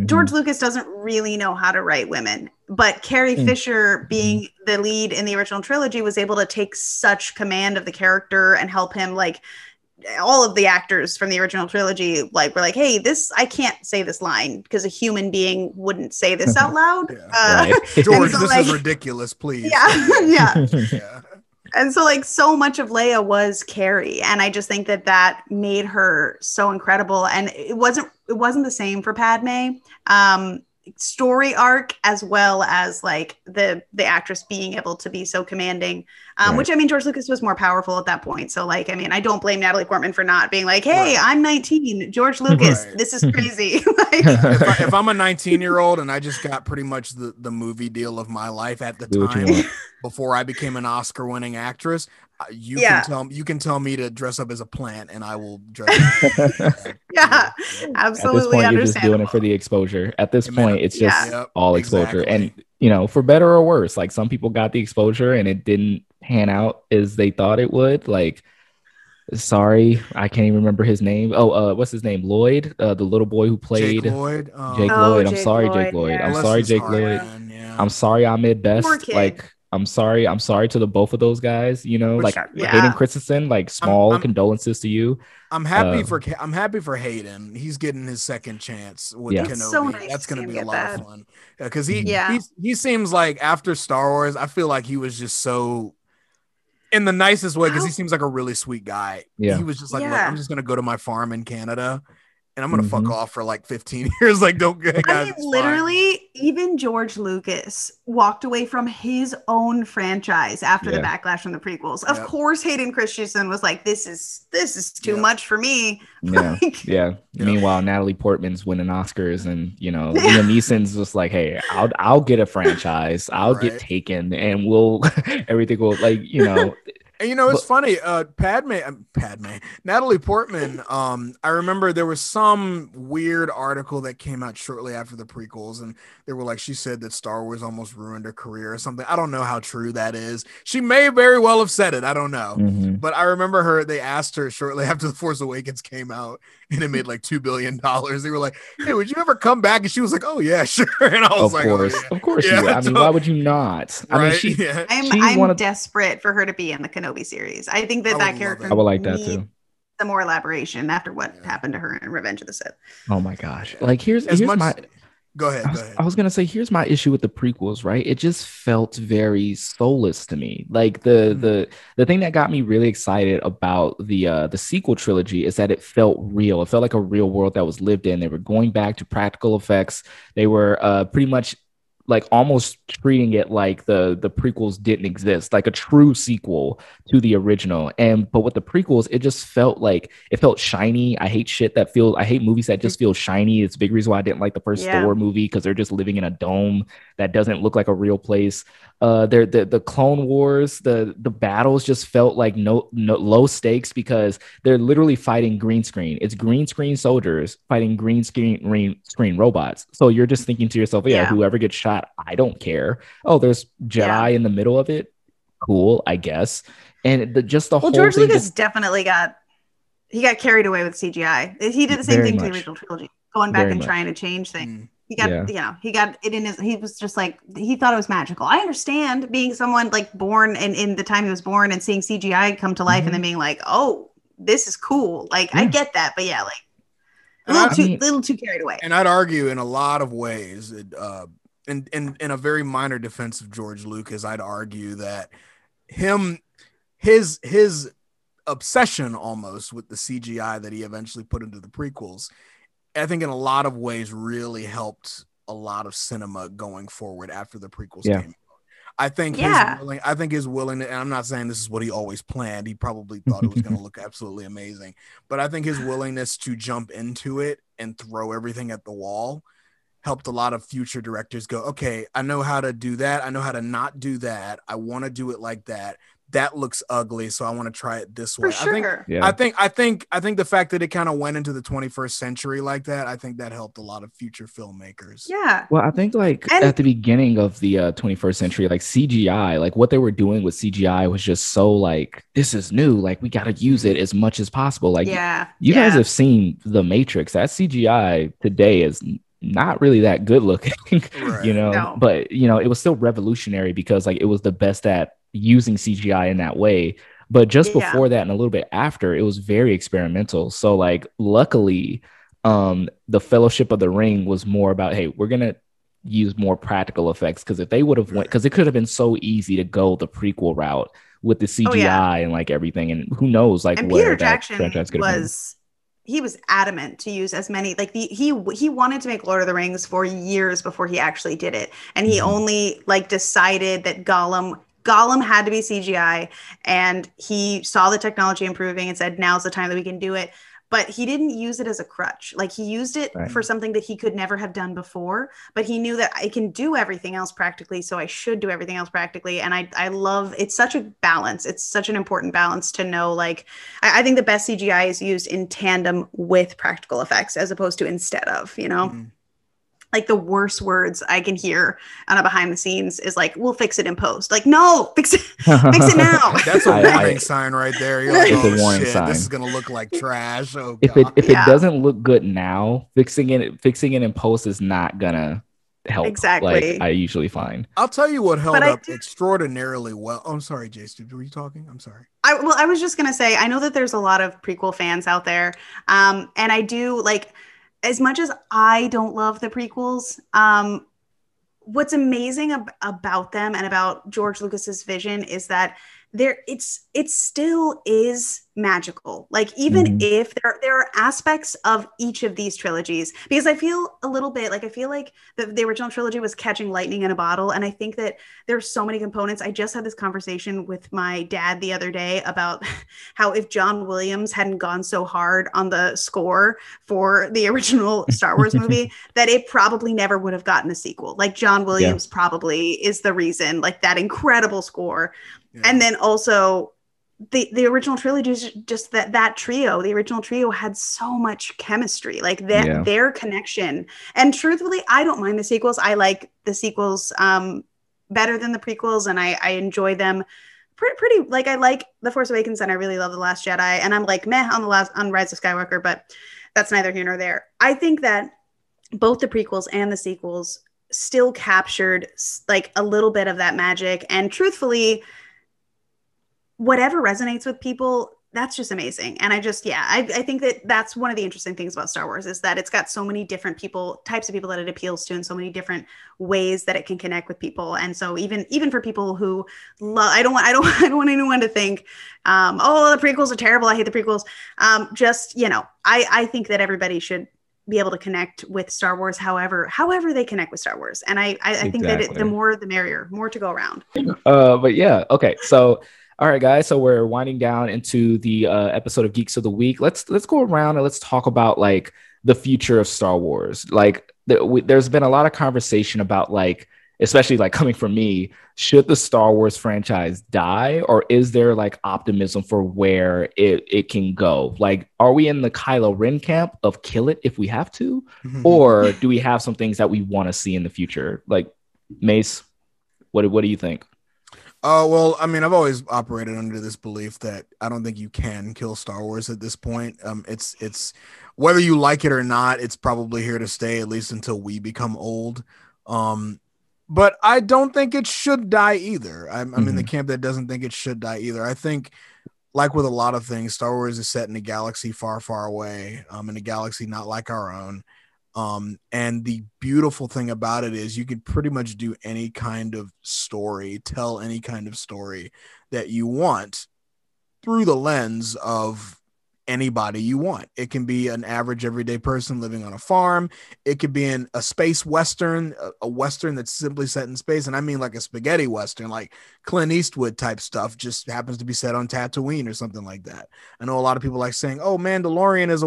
George Lucas doesn't really know how to write women, but Carrie Fisher, being the lead in the original trilogy, was able to take such command of the character and help him. Like all of the actors from the original trilogy, like were like, "Hey, I can't say this line because a human being wouldn't say this out loud." George, so, this is ridiculous. Please. Yeah. And so like so much of Leia was Carrie, and I just think that made her so incredible. And it wasn't the same for Padme. Story arc, as well as like the actress being able to be so commanding, which I mean George Lucas was more powerful at that point. So like I mean I don't blame Natalie Portman for not being like, hey, I'm 19, George Lucas, this is crazy. Like, if I'm a 19-year-old and I just got pretty much the movie deal of my life at the time before I became an Oscar-winning actress, you can tell me to dress up as a plant and I will dress up. Absolutely. At this point, you're just doing it for the exposure. At this point, it's just all exposure. And for better or worse, like some people got the exposure and it didn't pan out as they thought it would. Like, sorry, I can't even remember his name. What's his name? Lloyd, the little boy who played Jake Lloyd. Jake Lloyd. I'm sorry, Jake Lloyd. I'm sorry, Jake Lloyd. I'm sorry, Ahmed Best. Like, I'm sorry to the both of those guys. Hayden Christensen. Like, small condolences to you. I'm happy for Hayden. He's getting his second chance with Kenobi. So nice. That's going to be a lot of fun because he seems like after Star Wars, I feel like he was just so in the nicest way because he seems like a really sweet guy. Yeah, he was just like, look, I'm just going to go to my farm in Canada. And I'm going to fuck off for like 15 years. Like, don't get I mean, literally, even George Lucas walked away from his own franchise after the backlash from the prequels. Of course, Hayden Christensen was like, this is too much for me. Meanwhile, Natalie Portman's winning Oscars, and Liam Neeson's just like, hey, I'll get a franchise. I'll get Taken, and everything will And it's funny, Padme, Natalie Portman, I remember there was some weird article that came out shortly after the prequels, and they were like, she said that Star Wars almost ruined her career or something. I don't know how true that is. She may very well have said it. I don't know. But I remember they asked her shortly after The Force Awakens came out, and it made like $2 billion. They were like, "Hey, would you ever come back?" And she was like, "Oh yeah, sure." And I was like, "Oh yeah, of course yeah." you would. I mean, why would you not? Right? I mean, Yeah. she's one I'm of. desperate for her to be in the Kenobi series. I think I would that love character it. I would like that needs too. some more elaboration after what happened to her in Revenge of the Sith. Oh my gosh! Yeah. Like here's As much. my. Go ahead. I was gonna say, here's my issue with the prequels, right? It just felt very soulless to me. Like the thing that got me really excited about the sequel trilogy is that it felt real. It felt like a real world that was lived in. They were going back to practical effects. They were pretty much like almost treating it like the prequels didn't exist, like a true sequel to the original. But with the prequels, it just felt like it felt shiny. I hate movies that just feel shiny. It's a big reason why I didn't like the first Thor movie, because they're just living in a dome that doesn't look like a real place. The Clone Wars, the battles just felt like no low stakes, because they're literally fighting green screen. It's green screen soldiers fighting green screen robots. So you're just thinking to yourself, yeah, whoever gets shot, I don't care. Oh, there's Jedi in the middle of it. Cool, I guess. And just the whole George thing Lucas definitely got carried away with CGI. He did the same thing to the original trilogy, going back and trying to change things. He got it in his, he was just like, he thought it was magical. I understand being someone like born in the time he was born and seeing CGI come to life and then being like, oh, this is cool. Like, I get that, but like a little too carried away. And I'd argue in a lot of ways, in a very minor defense of George Lucas, I'd argue that his obsession almost with the CGI that he eventually put into the prequels, I think in a lot of ways really helped a lot of cinema going forward after the prequels came. I think his willingness, and I'm not saying this is what he always planned. He probably thought it was going to look absolutely amazing, but I think his willingness to jump into it and throw everything at the wall helped a lot of future directors go, okay, I know how to do that. I know how to not do that. I want to do it like that. That looks ugly, so I want to try it this way. For sure. I think the fact that it kind of went into the 21st century like that, I think that helped a lot of future filmmakers. Yeah. Well, I think at the beginning of the 21st century, like CGI, like what they were doing with CGI was just so like, this is new. Like we got to use it as much as possible. Like you guys have seen The Matrix. That CGI today is not really that good looking, No. but it was still revolutionary because like it was the best at using CGI in that way. But just before that and a little bit after, it was very experimental. So like luckily the Fellowship of the Ring was more about, hey, we're gonna use more practical effects, because if they would have went, because it could have been so easy to go the prequel route with the CGI and like everything, and who knows like and where Peter that Jackson franchise could have been. He was adamant to use as many, like he wanted to make Lord of the Rings for years before he actually did it, and he only like decided that Gollum had to be CGI, and he saw the technology improving and said, now's the time that we can do it. But he didn't use it as a crutch. Like he used it for something that he could never have done before, but he knew that I can do everything else practically, so I should do everything else practically. And I love, it's such a balance. It's such an important balance to know, like, I think the best CGI is used in tandem with practical effects as opposed to instead of, like the worst words I can hear on a behind the scenes is like, we'll fix it in post. Like, no, fix it now. That's a warning sign right there. You're like, it's a warning sign. This is gonna look like trash. Oh, if it doesn't look good now, fixing it in post is not gonna help. Exactly. Like I usually find. I'll tell you what held up extraordinarily well. Oh, I'm sorry, Jstoobs. Were you talking? I'm sorry. I was just gonna say, I know that there's a lot of prequel fans out there, and I do like. As much as I don't love the prequels, what's amazing about them and about George Lucas's vision is that it still is magical. Like even if there are aspects of each of these trilogies, because I feel a little bit like, I feel like the original trilogy was catching lightning in a bottle. And I think that there's so many components. I just had this conversation with my dad the other day about how if John Williams hadn't gone so hard on the score for the original Star Wars movie, that it probably never would have gotten a sequel. Like John Williams probably is the reason, like that incredible score. And then also the original trilogy is just that trio. The original trio had so much chemistry, like their connection. And truthfully, I don't mind the sequels. I like the sequels better than the prequels, and I enjoy them pretty. Like I like The Force Awakens, and I really love The Last Jedi, and I'm like meh on Rise of Skywalker. But that's neither here nor there. I think that both the prequels and the sequels still captured like a little bit of that magic. And truthfully, whatever resonates with people, that's just amazing. And I think that that's one of the interesting things about Star Wars is that it's got so many different types of people that it appeals to, and so many different ways that it can connect with people. And so even for people who love, I don't want anyone to think, oh, the prequels are terrible, I hate the prequels. I think that everybody should be able to connect with Star Wars however they connect with Star Wars. And I think that the more the merrier, more to go around. But yeah, okay. So all right, guys. So we're winding down into the episode of Geeks of the Week. Let's go around and let's talk about like the future of Star Wars. Like there's been a lot of conversation about like, especially like coming from me, should the Star Wars franchise die, or is there like optimism for where it can go? Like, are we in the Kylo Ren camp of kill it if we have to, or do we have some things that we want to see in the future? Like, Mace, what do you think? Well, I mean, I've always operated under this belief that I don't think you can kill Star Wars at this point. It's whether you like it or not, it's probably here to stay, at least until we become old. But I don't think it should die either. I'm in the camp that doesn't think it should die either. I think, like with a lot of things, Star Wars is set in a galaxy far, far away, in a galaxy not like our own. And the beautiful thing about it is you could pretty much do any kind of story, tell any kind of story that you want through the lens of anybody you want. It can be an average everyday person living on a farm. It could be in a space Western, a Western that's simply set in space. And I mean like a spaghetti Western, like Clint Eastwood type stuff, just happens to be set on Tatooine or something like that. I know a lot of people like saying, oh, Mandalorian is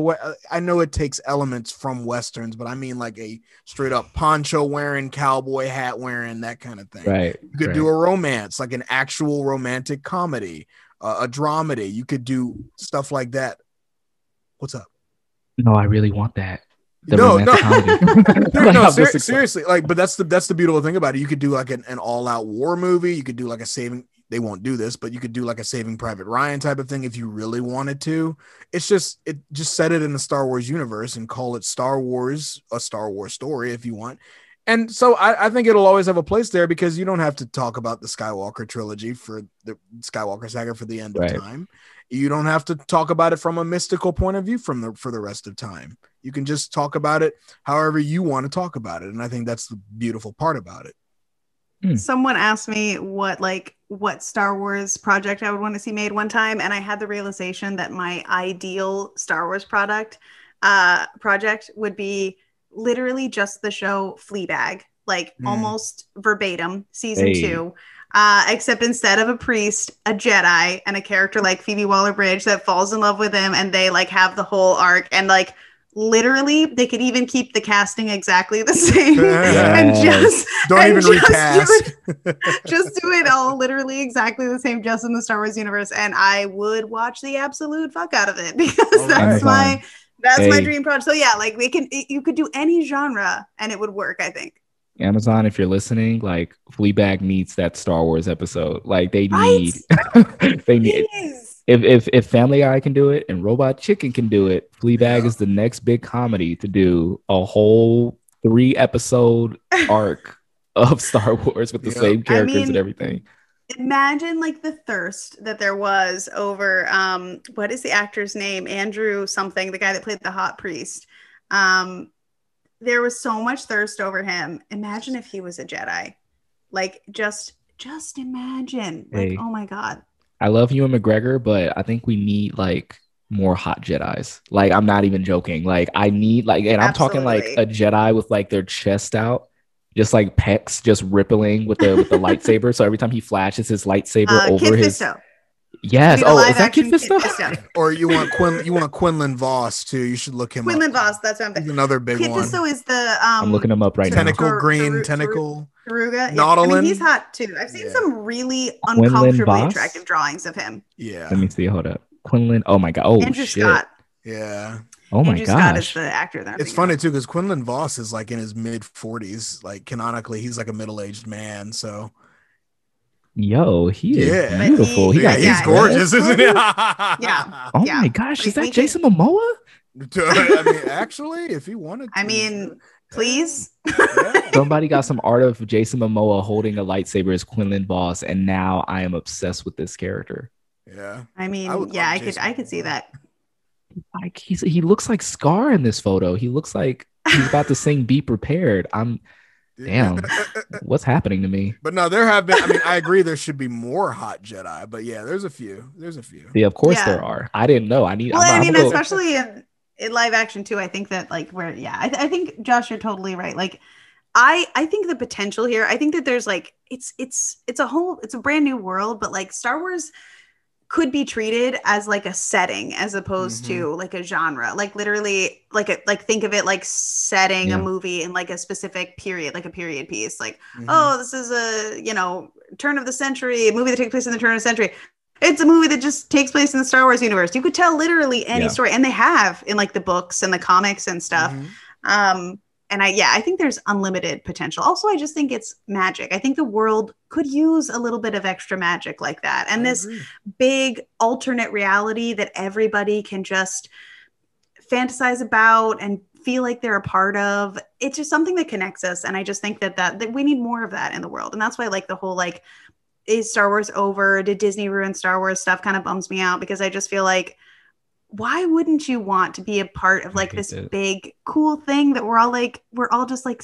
I know it takes elements from Westerns, but I mean like a straight up poncho wearing, cowboy hat wearing, that kind of thing. Right. You could do a romance, like an actual romantic comedy, a dramedy. You could do stuff like that. What's up? No, I really want that. Seriously. Like, but that's the beautiful thing about it. You could do like an all-out war movie. You could do like they won't do this, but you could do like a Saving Private Ryan type of thing if you really wanted to. It just set it in the Star Wars universe and call it Star Wars, a Star Wars story if you want. And so I think it'll always have a place there because you don't have to talk about the Skywalker trilogy for the Skywalker saga for the end of time. You don't have to talk about it from a mystical point of view for the rest of time. You can just talk about it however you want to talk about it. And I think that's the beautiful part about it. Someone asked me what Star Wars project I would want to see made one time. And I had the realization that my ideal Star Wars project would be literally just the show Fleabag, like almost verbatim, season 2. Except instead of a priest, a Jedi, and a character like Phoebe Waller-Bridge that falls in love with him, and they like have the whole arc, and like literally they could even keep the casting exactly the same and just recast. Just do it all literally exactly the same, just in the Star Wars universe, and I would watch the absolute fuck out of it because that's my dream project. So yeah, like you could do any genre and it would work, I think. Amazon, if you're listening, like Fleabag needs that Star Wars episode. Like they need, if Family Guy can do it and Robot Chicken can do it, Fleabag is the next big comedy to do a whole 3-episode arc of Star Wars with the same characters and everything. Imagine like the thirst that there was over what is the actor's name? Andrew something, the guy that played the hot priest. There was so much thirst over him. Imagine if he was a Jedi. Like just imagine. Like, oh my God. I love Ewan McGregor, but I think we need like more hot Jedis. Like, I'm not even joking. Like, I need like, and I'm talking like a Jedi with like their chest out, just like pecs just rippling with the lightsaber. So every time he flashes his lightsaber over Kit his Fisto. Yes. Oh, is that Kit Fisto? Or you want Quinlan Voss too. You should look him up. Quinlan Voss, that's what I'm thinking. Another big one. Kit Fisto is the I'm looking him up right now. Tentacle. Taruga. Nautilin. I mean, he's hot too. I've seen some really uncomfortably attractive drawings of him. Yeah. Let me see. Hold up. Quinlan. Oh my God. Oh, Andrew shit. Scott. Yeah. Oh my Andrew Scott is the actor that it's funny too because Quinlan Voss is like in his mid 40s. Like canonically, he's like a middle-aged man. So yo, he is beautiful. He's gorgeous, isn't he? Yeah. Oh my gosh, is that Jason Momoa? I mean, actually, if he wanted to. I mean, please. Yeah. Somebody got some art of Jason Momoa holding a lightsaber as Quinlan Voss, and now I am obsessed with this character. Yeah. I mean, yeah, I could see that. Like he looks like Scar in this photo. He looks like he's about to sing "Be Prepared." Damn, what's happening to me? But no, there have been. I mean, I agree. There should be more hot Jedi, but yeah, there's a few. Yeah, of course there are. I didn't know. Especially in live action too. I think that I think Josh, you're totally right. Like, I think the potential here. I think that there's like it's a brand new world, but like Star Wars could be treated as like a setting as opposed to like a genre, like literally like think of it like setting a movie in like a specific period, like a period piece, like oh, this is a turn of the century, a movie that takes place in the turn of the century. It's a movie that just takes place in the Star Wars universe. You could tell literally any story, and they have in like the books and the comics and stuff. And I think there's unlimited potential. Also, I just think it's magic. I think the world could use a little bit of extra magic like that. And this big alternate reality that everybody can just fantasize about and feel like they're a part of. It's just something that connects us. And I just think that we need more of that in the world. And that's why like the whole like, is Star Wars over? Did Disney ruin Star Wars stuff kind of bums me out, because I just feel like, why wouldn't you want to be a part of like this big cool thing that we're all just like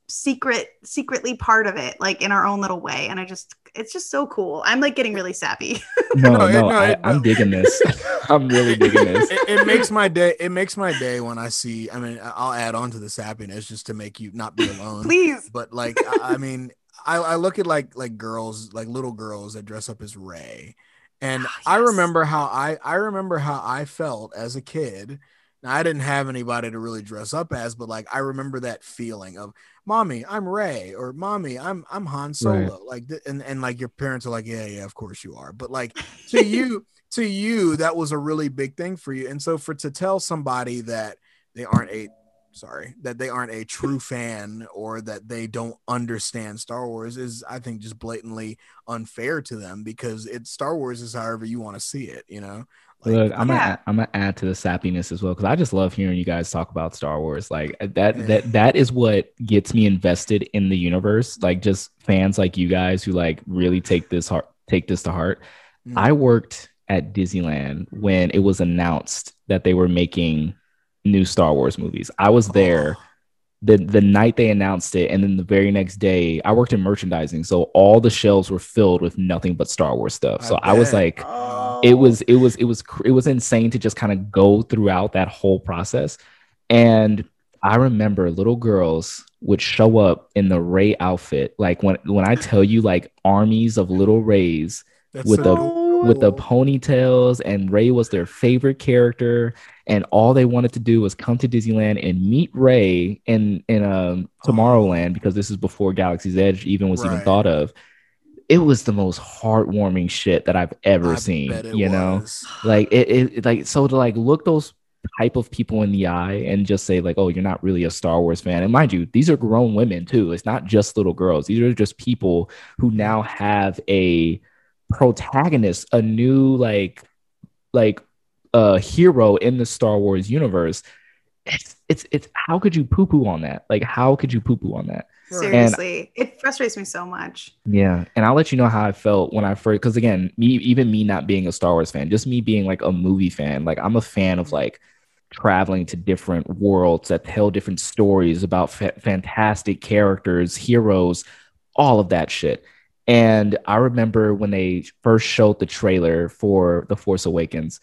secretly part of it, like in our own little way. And it's just so cool. I'm like getting really sappy. I'm digging this. I'm really digging this. It makes my day. It makes my day when I see, I mean, I'll add on to the sappiness just to make you not be alone. Please. But like, I mean, I look at like girls, like little girls that dress up as Rey. And I remember how I felt as a kid. Now, I didn't have anybody to really dress up as, but like I remember that feeling of, "Mommy, I'm Rey," or "Mommy, I'm Han Solo." Right. Like, and like your parents are like, "Yeah, of course you are." But like to you, that was a really big thing for you. And so to tell somebody that they aren't a true fan, or that they don't understand Star Wars, is, I think, just blatantly unfair to them, because Star Wars is however you want to see it, Like, look, I'm gonna add to the sappiness as well, because I just love hearing you guys talk about Star Wars. Like that is what gets me invested in the universe. Like, just fans like you guys who like really take this to heart. I worked at Disneyland when it was announced that they were making new Star Wars movies. I was there the night they announced it, and then the very next day I worked in merchandising, so all the shelves were filled with nothing but Star Wars stuff. So I was like, it was insane to just kind of go throughout that whole process. And I remember little girls would show up in the Rey outfit, like when I tell you, like armies of little Reys with the ponytails, and Rey was their favorite character, and all they wanted to do was come to Disneyland and meet Rey in Tomorrowland, because this is before Galaxy's Edge even thought of. It was the most heartwarming shit that I've ever seen. Like it like, so to like look those type of people in the eye and just say like, oh, you're not really a Star Wars fan. And mind you, these are grown women too. It's not just little girls. These are just people who now have a protagonist, a new like hero in the Star Wars universe. It's how could you poo-poo on that? Like, how could you poo-poo on that? Seriously, it frustrates me so much. Yeah, and I'll let you know how I felt when I first, because again, me not being a Star Wars fan, just me being like a movie fan. Like, I'm a fan of like traveling to different worlds that tell different stories about fantastic characters, heroes, all of that shit. And I remember when they first showed the trailer for The Force Awakens,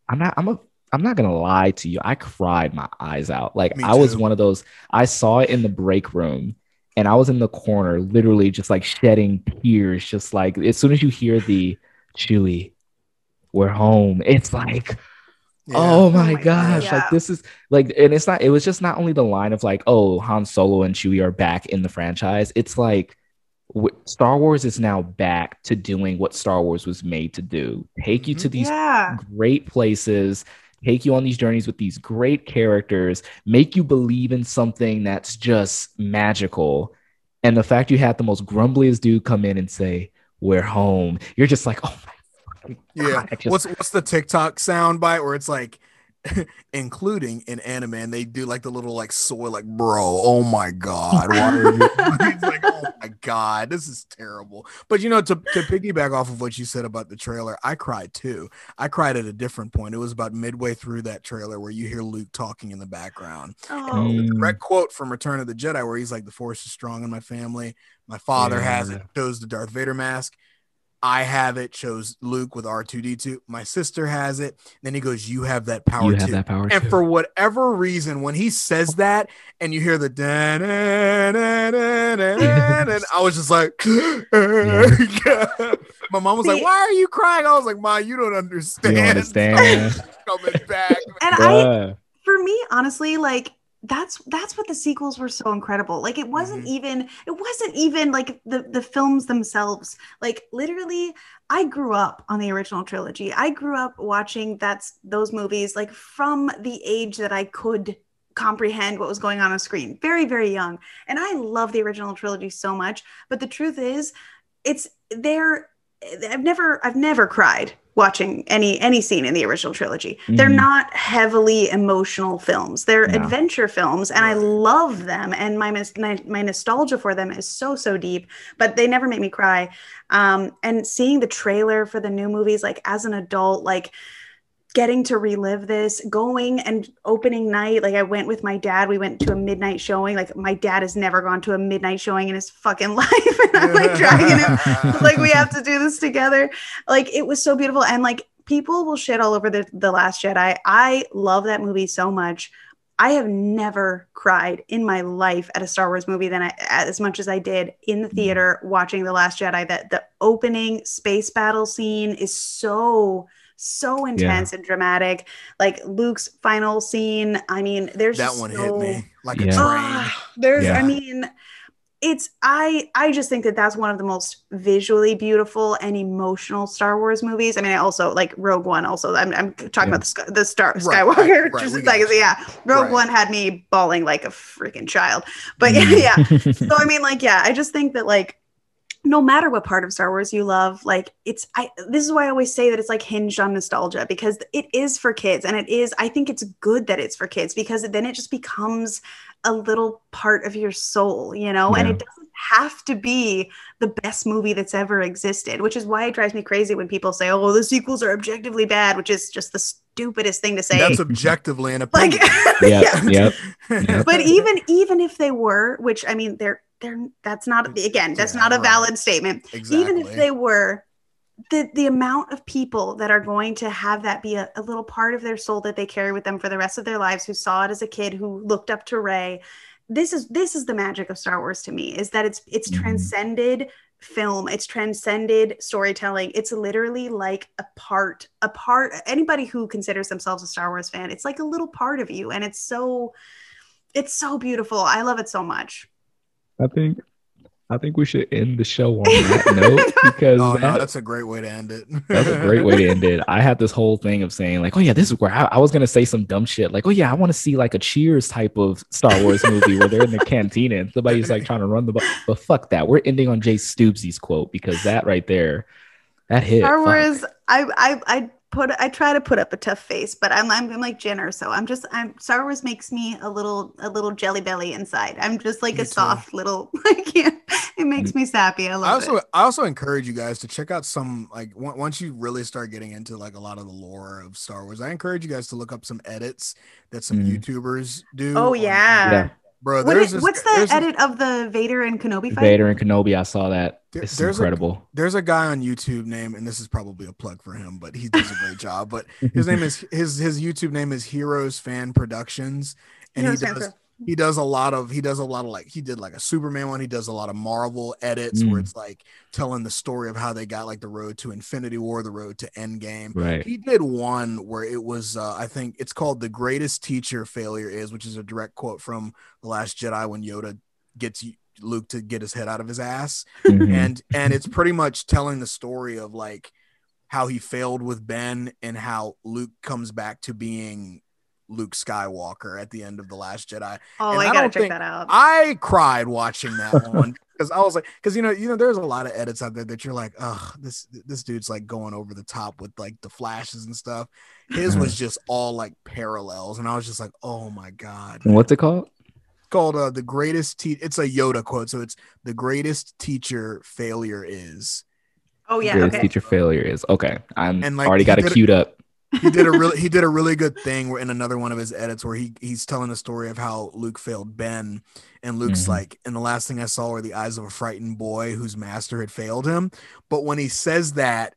I'm not gonna lie to you, I cried my eyes out. Like, I was one of those, I saw it in the break room, and I was in the corner, literally just like shedding tears, just like as soon as you hear the Chewie, we're home, it's like, oh my gosh, like this is like, and it was just not only the line of like, oh, Han Solo and Chewie are back in the franchise. It's like, Star Wars is now back to doing what Star Wars was made to do. Take you to these great places, take you on these journeys with these great characters, make you believe in something that's just magical. And the fact you had the most grumbliest dude come in and say, we're home, you're just like, oh my God. What's the TikTok sound bite where it's like, including in anime, and they do like the little like soy, like, bro, oh my god, why are you? It's like, oh my god, this is terrible. But you know, to piggyback off of what you said about the trailer, I cried too. I cried at a different point. It was about midway through that trailer where you hear Luke talking in the background. Oh. And the direct quote from Return of the Jedi, where he's like, "The Force is strong in my family. My father has it. Chose the Darth Vader mask. I have it." Chose Luke with R2D2. My sister has it. Then he goes, "You have that power You too." have that power And too. for whatever reason, when he says that, and you hear the and I was just like, my mom was like, "Why are you crying?" I was like, "Ma, you don't understand." You don't understand. Coming back, and for me, honestly, like that's what the sequels were so incredible. Like it wasn't even like the films themselves. Like literally, I grew up on the original trilogy. I grew up watching those movies like from the age that I could comprehend what was going on screen. Very, very young. And I love the original trilogy so much. But the truth is, it's there. I've never cried watching any scene in the original trilogy. They're not heavily emotional films. They're adventure films, and I love them. And my nostalgia for them is so deep. But they never make me cry. And seeing the trailer for the new movies, like as an adult, like getting to relive this, going and opening night, like I went with my dad, we went to a midnight showing. Like my dad has never gone to a midnight showing in his fucking life, and I'm like dragging him, like we have to do this together. Like it was so beautiful. And like people will shit all over the Last Jedi. I love that movie so much. I have never cried in my life at a Star Wars movie as much as I did in the theater watching The Last Jedi. That the opening space battle scene is so intense and dramatic. Like Luke's final scene, I mean, there's that just one hit me like a train. I mean, it's I just think that's one of the most visually beautiful and emotional Star Wars movies. I mean, I also like Rogue One. Also, I'm talking about the Skywalker. Just a second. Yeah, Rogue One had me bawling like a freaking child. But yeah. So I mean, like, yeah, I just think that like, no matter what part of Star Wars you love, like this is why I always say that it's like hinged on nostalgia, because it is for kids. And I think it's good that it's for kids, because then it just becomes a little part of your soul, you know, and it doesn't have to be the best movie that's ever existed, which is why it drives me crazy when people say, oh, the sequels are objectively bad, which is just the stupidest thing to say. That's objectively an opinion. Like, But even if they were, which I mean, that's not, again, that's not a valid statement. Exactly. Even if they were, the amount of people that are going to have that be a little part of their soul that they carry with them for the rest of their lives, who saw it as a kid, who looked up to Rey. This is the magic of Star Wars to me, is that it's transcended film, it's transcended storytelling. It's literally like a part, anybody who considers themselves a Star Wars fan, it's like a little part of you. And it's so beautiful. I love it so much. I think we should end the show on that note, because that's a great way to end it. That's a great way to end it. I had this whole thing of saying like, oh yeah, this is where I was gonna say some dumb shit like, oh yeah, I want to see like a Cheers type of Star Wars movie where they're in the cantina and somebody's like trying to run the ball. But fuck that. We're ending on Jstoobs' quote, because that right there, that hit. Star Wars. I try to put up a tough face, but I'm like Jenner, so Star Wars makes me a little jelly belly inside. I'm just like soft little, like, yeah, it makes me sappy. I love it. I also encourage you guys to check out some, like, once you really start getting into like a lot of the lore of Star Wars, I encourage you guys to look up some edits that some YouTubers do. Oh yeah. Bro, what's the edit of the Vader and Kenobi fight? Vader and Kenobi, I saw that. It's incredible. There's a guy on YouTube named, and this is probably a plug for him, but he does a great job. But his name is his YouTube name is Heroes Fan Productions, and he does a lot of like, he did like a Superman one. He does a lot of Marvel edits where it's like telling the story of how they got like the road to Infinity War, the road to Endgame. Right. He did one where it was I think it's called "The Greatest Teacher Failure Is," which is a direct quote from The Last Jedi when Yoda gets Luke to get his head out of his ass. And it's pretty much telling the story of like how he failed with Ben and how Luke comes back to being Luke Skywalker at the end of The Last Jedi. Oh, I gotta check that out. I cried watching that one Because I was like, because there's a lot of edits out there that you're like, oh, this dude's like going over the top with like the flashes and stuff. His was just all like parallels, and I was just like, oh my god. And what's it called? It's called the greatest it's a Yoda quote, so it's the greatest teacher failure is. Oh yeah, greatest teacher failure is okay. I'm and like already got it queued up. He did a really good thing where in another one of his edits where he's telling the story of how Luke failed Ben, and Luke's like, and the last thing I saw were the eyes of a frightened boy whose master had failed him. But when he says that,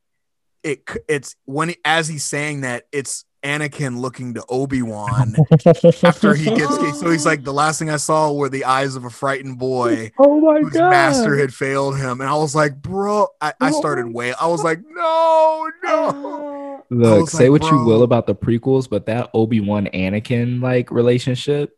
it's when as he's saying that, it's Anakin looking to Obi-Wan after he gets so he's like, the last thing I saw were the eyes of a frightened boy whose master had failed him. And I was like, bro, I started wailing. I was like, no. Look, say what you will about the prequels, but that Obi-Wan Anakin like relationship,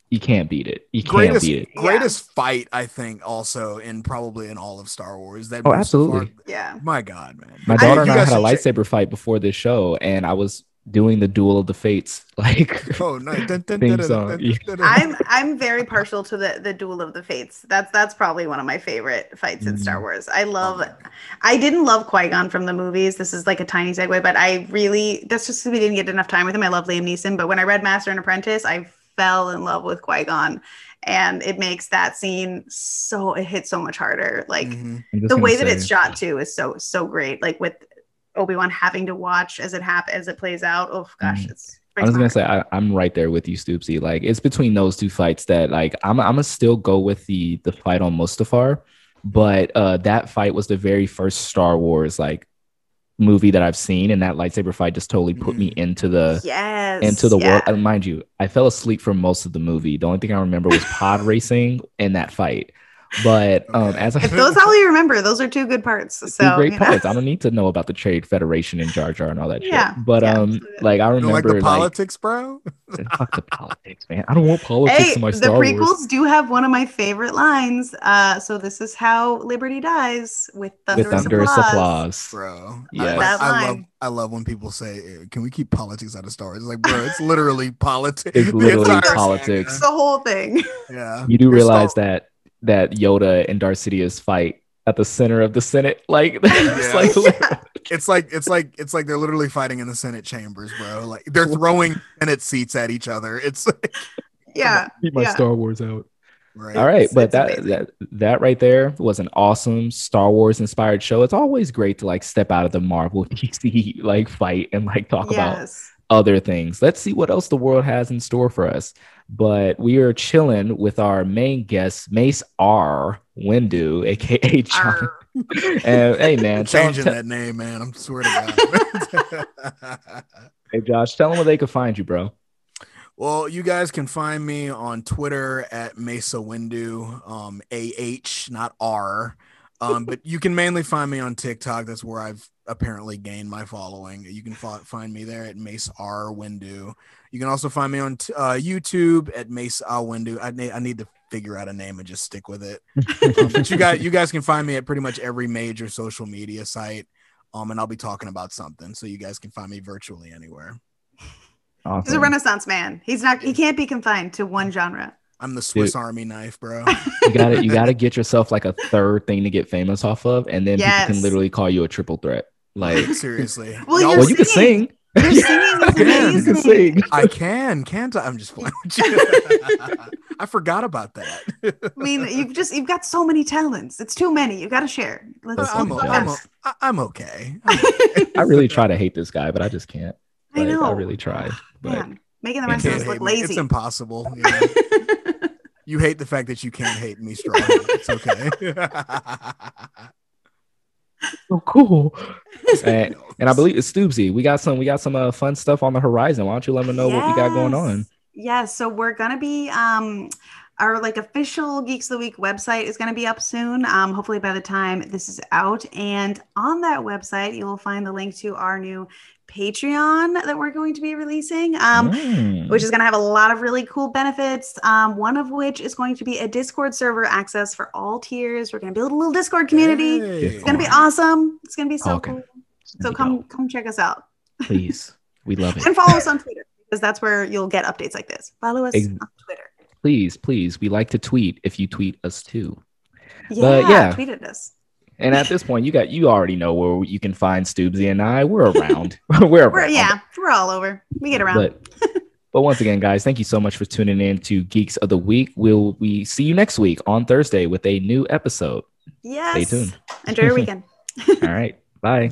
you can't beat it. You can't beat it. Greatest fight, I think, also probably in all of Star Wars. That absolutely. Yeah. My God, man. My daughter and I had a lightsaber fight before this show, and I was doing the Duel of the Fates, like theme song. I'm very partial to the Duel of the Fates. That's probably one of my favorite fights in Star Wars. I didn't love Qui-Gon from the movies. This is like a tiny segue, but that's just because we didn't get enough time with him. I love Liam Neeson, but when I read Master and Apprentice, I fell in love with Qui-Gon, and it makes that scene it hits so much harder. Like the way that it's shot too is so great. Like with Obi-Wan having to watch as it plays out. Oh gosh, I was gonna say I'm right there with you, Stoopsy. Like it's between those two fights that like I'm gonna still go with the fight on Mustafar, but that fight was the very first Star Wars like movie that I've seen, and that lightsaber fight just totally put me into the world. And mind you, I fell asleep for most of the movie. The only thing I remember was pod racing in that fight. But if those all you remember, those are two good parts. So two great parts. I don't need to know about the Trade Federation and Jar Jar and all that shit. But like I remember like the politics, bro. Fuck the politics, man. I don't want politics in my Star Wars. The prequels do have one of my favorite lines. So this is how Liberty dies with thunderous applause. Bro. Yes. I love when people say, "Can we keep politics out of Star Wars?" It's like, bro, it's literally politics. It's literally politics. It's the whole thing. Yeah. You do realize that Yoda and Darth Sidious fight at the center of the Senate, like it's like they're literally fighting in the Senate chambers, bro. Like they're throwing Senate seats at each other. It's like, keep my Star Wars out. Right. All right, but that right there was an awesome Star Wars inspired show. It's always great to like step out of the Marvel DC like fight and like talk about other things. Let's see what else the world has in store for us. But we are chilling with our main guest, MaceAhWindu, aka John. And hey, man, changing that name, man. I'm swear to God. Hey, Josh, tell them where they can find you, bro. Well, you guys can find me on Twitter at MaceAhWindu, AH, not R. But you can mainly find me on TikTok. That's where I've apparently gained my following. You can find me there at MaceAhWindu. You can also find me on YouTube at MaceAhWindu. I need to figure out a name and just stick with it. But you guys can find me at pretty much every major social media site. And I'll be talking about something, so you guys can find me virtually anywhere. Awesome. He's a Renaissance man. He can't be confined to one genre. I'm the Swiss Army knife, bro. You gotta get yourself like a third thing to get famous off of, and then people can literally call you a triple threat. Like seriously. Well, you can sing. Your singing is amazing. You can sing. I can't I? I'm just playing with you. I forgot about that. I mean, you've got so many talents. It's too many. You got to share. I'm okay. I really try to hate this guy, but I just can't. I know. I really try. But man, making the rest of us look lazy. It's impossible. Yeah. You hate the fact that you can't hate me strong. It's okay. So cool. And I believe it's Stoobsy. We got some fun stuff on the horizon. Why don't you let me know what we got going on? Yes, so we're gonna be our like official Geeks of the Week website is gonna be up soon. Hopefully by the time this is out, and on that website you will find the link to our new Patreon that we're going to be releasing, which is going to have a lot of really cool benefits. One of which is going to be a Discord server access for all tiers. We're going to build a little Discord community. Hey. It's going to be awesome. It's going to be so cool. So come check us out. Please. We love it. And follow us on Twitter, because that's where you'll get updates like this. Follow us on Twitter. Please. We like to tweet if you tweet us too. But yeah, tweeted us. And at this point, you already know where you can find Stoobsy and I. We're around. we're around. Yeah, we're all over. We get around. But once again, guys, thank you so much for tuning in to Geeks of the Week. We see you next week on Thursday with a new episode. Yes. Stay tuned. Enjoy your weekend. All right. Bye.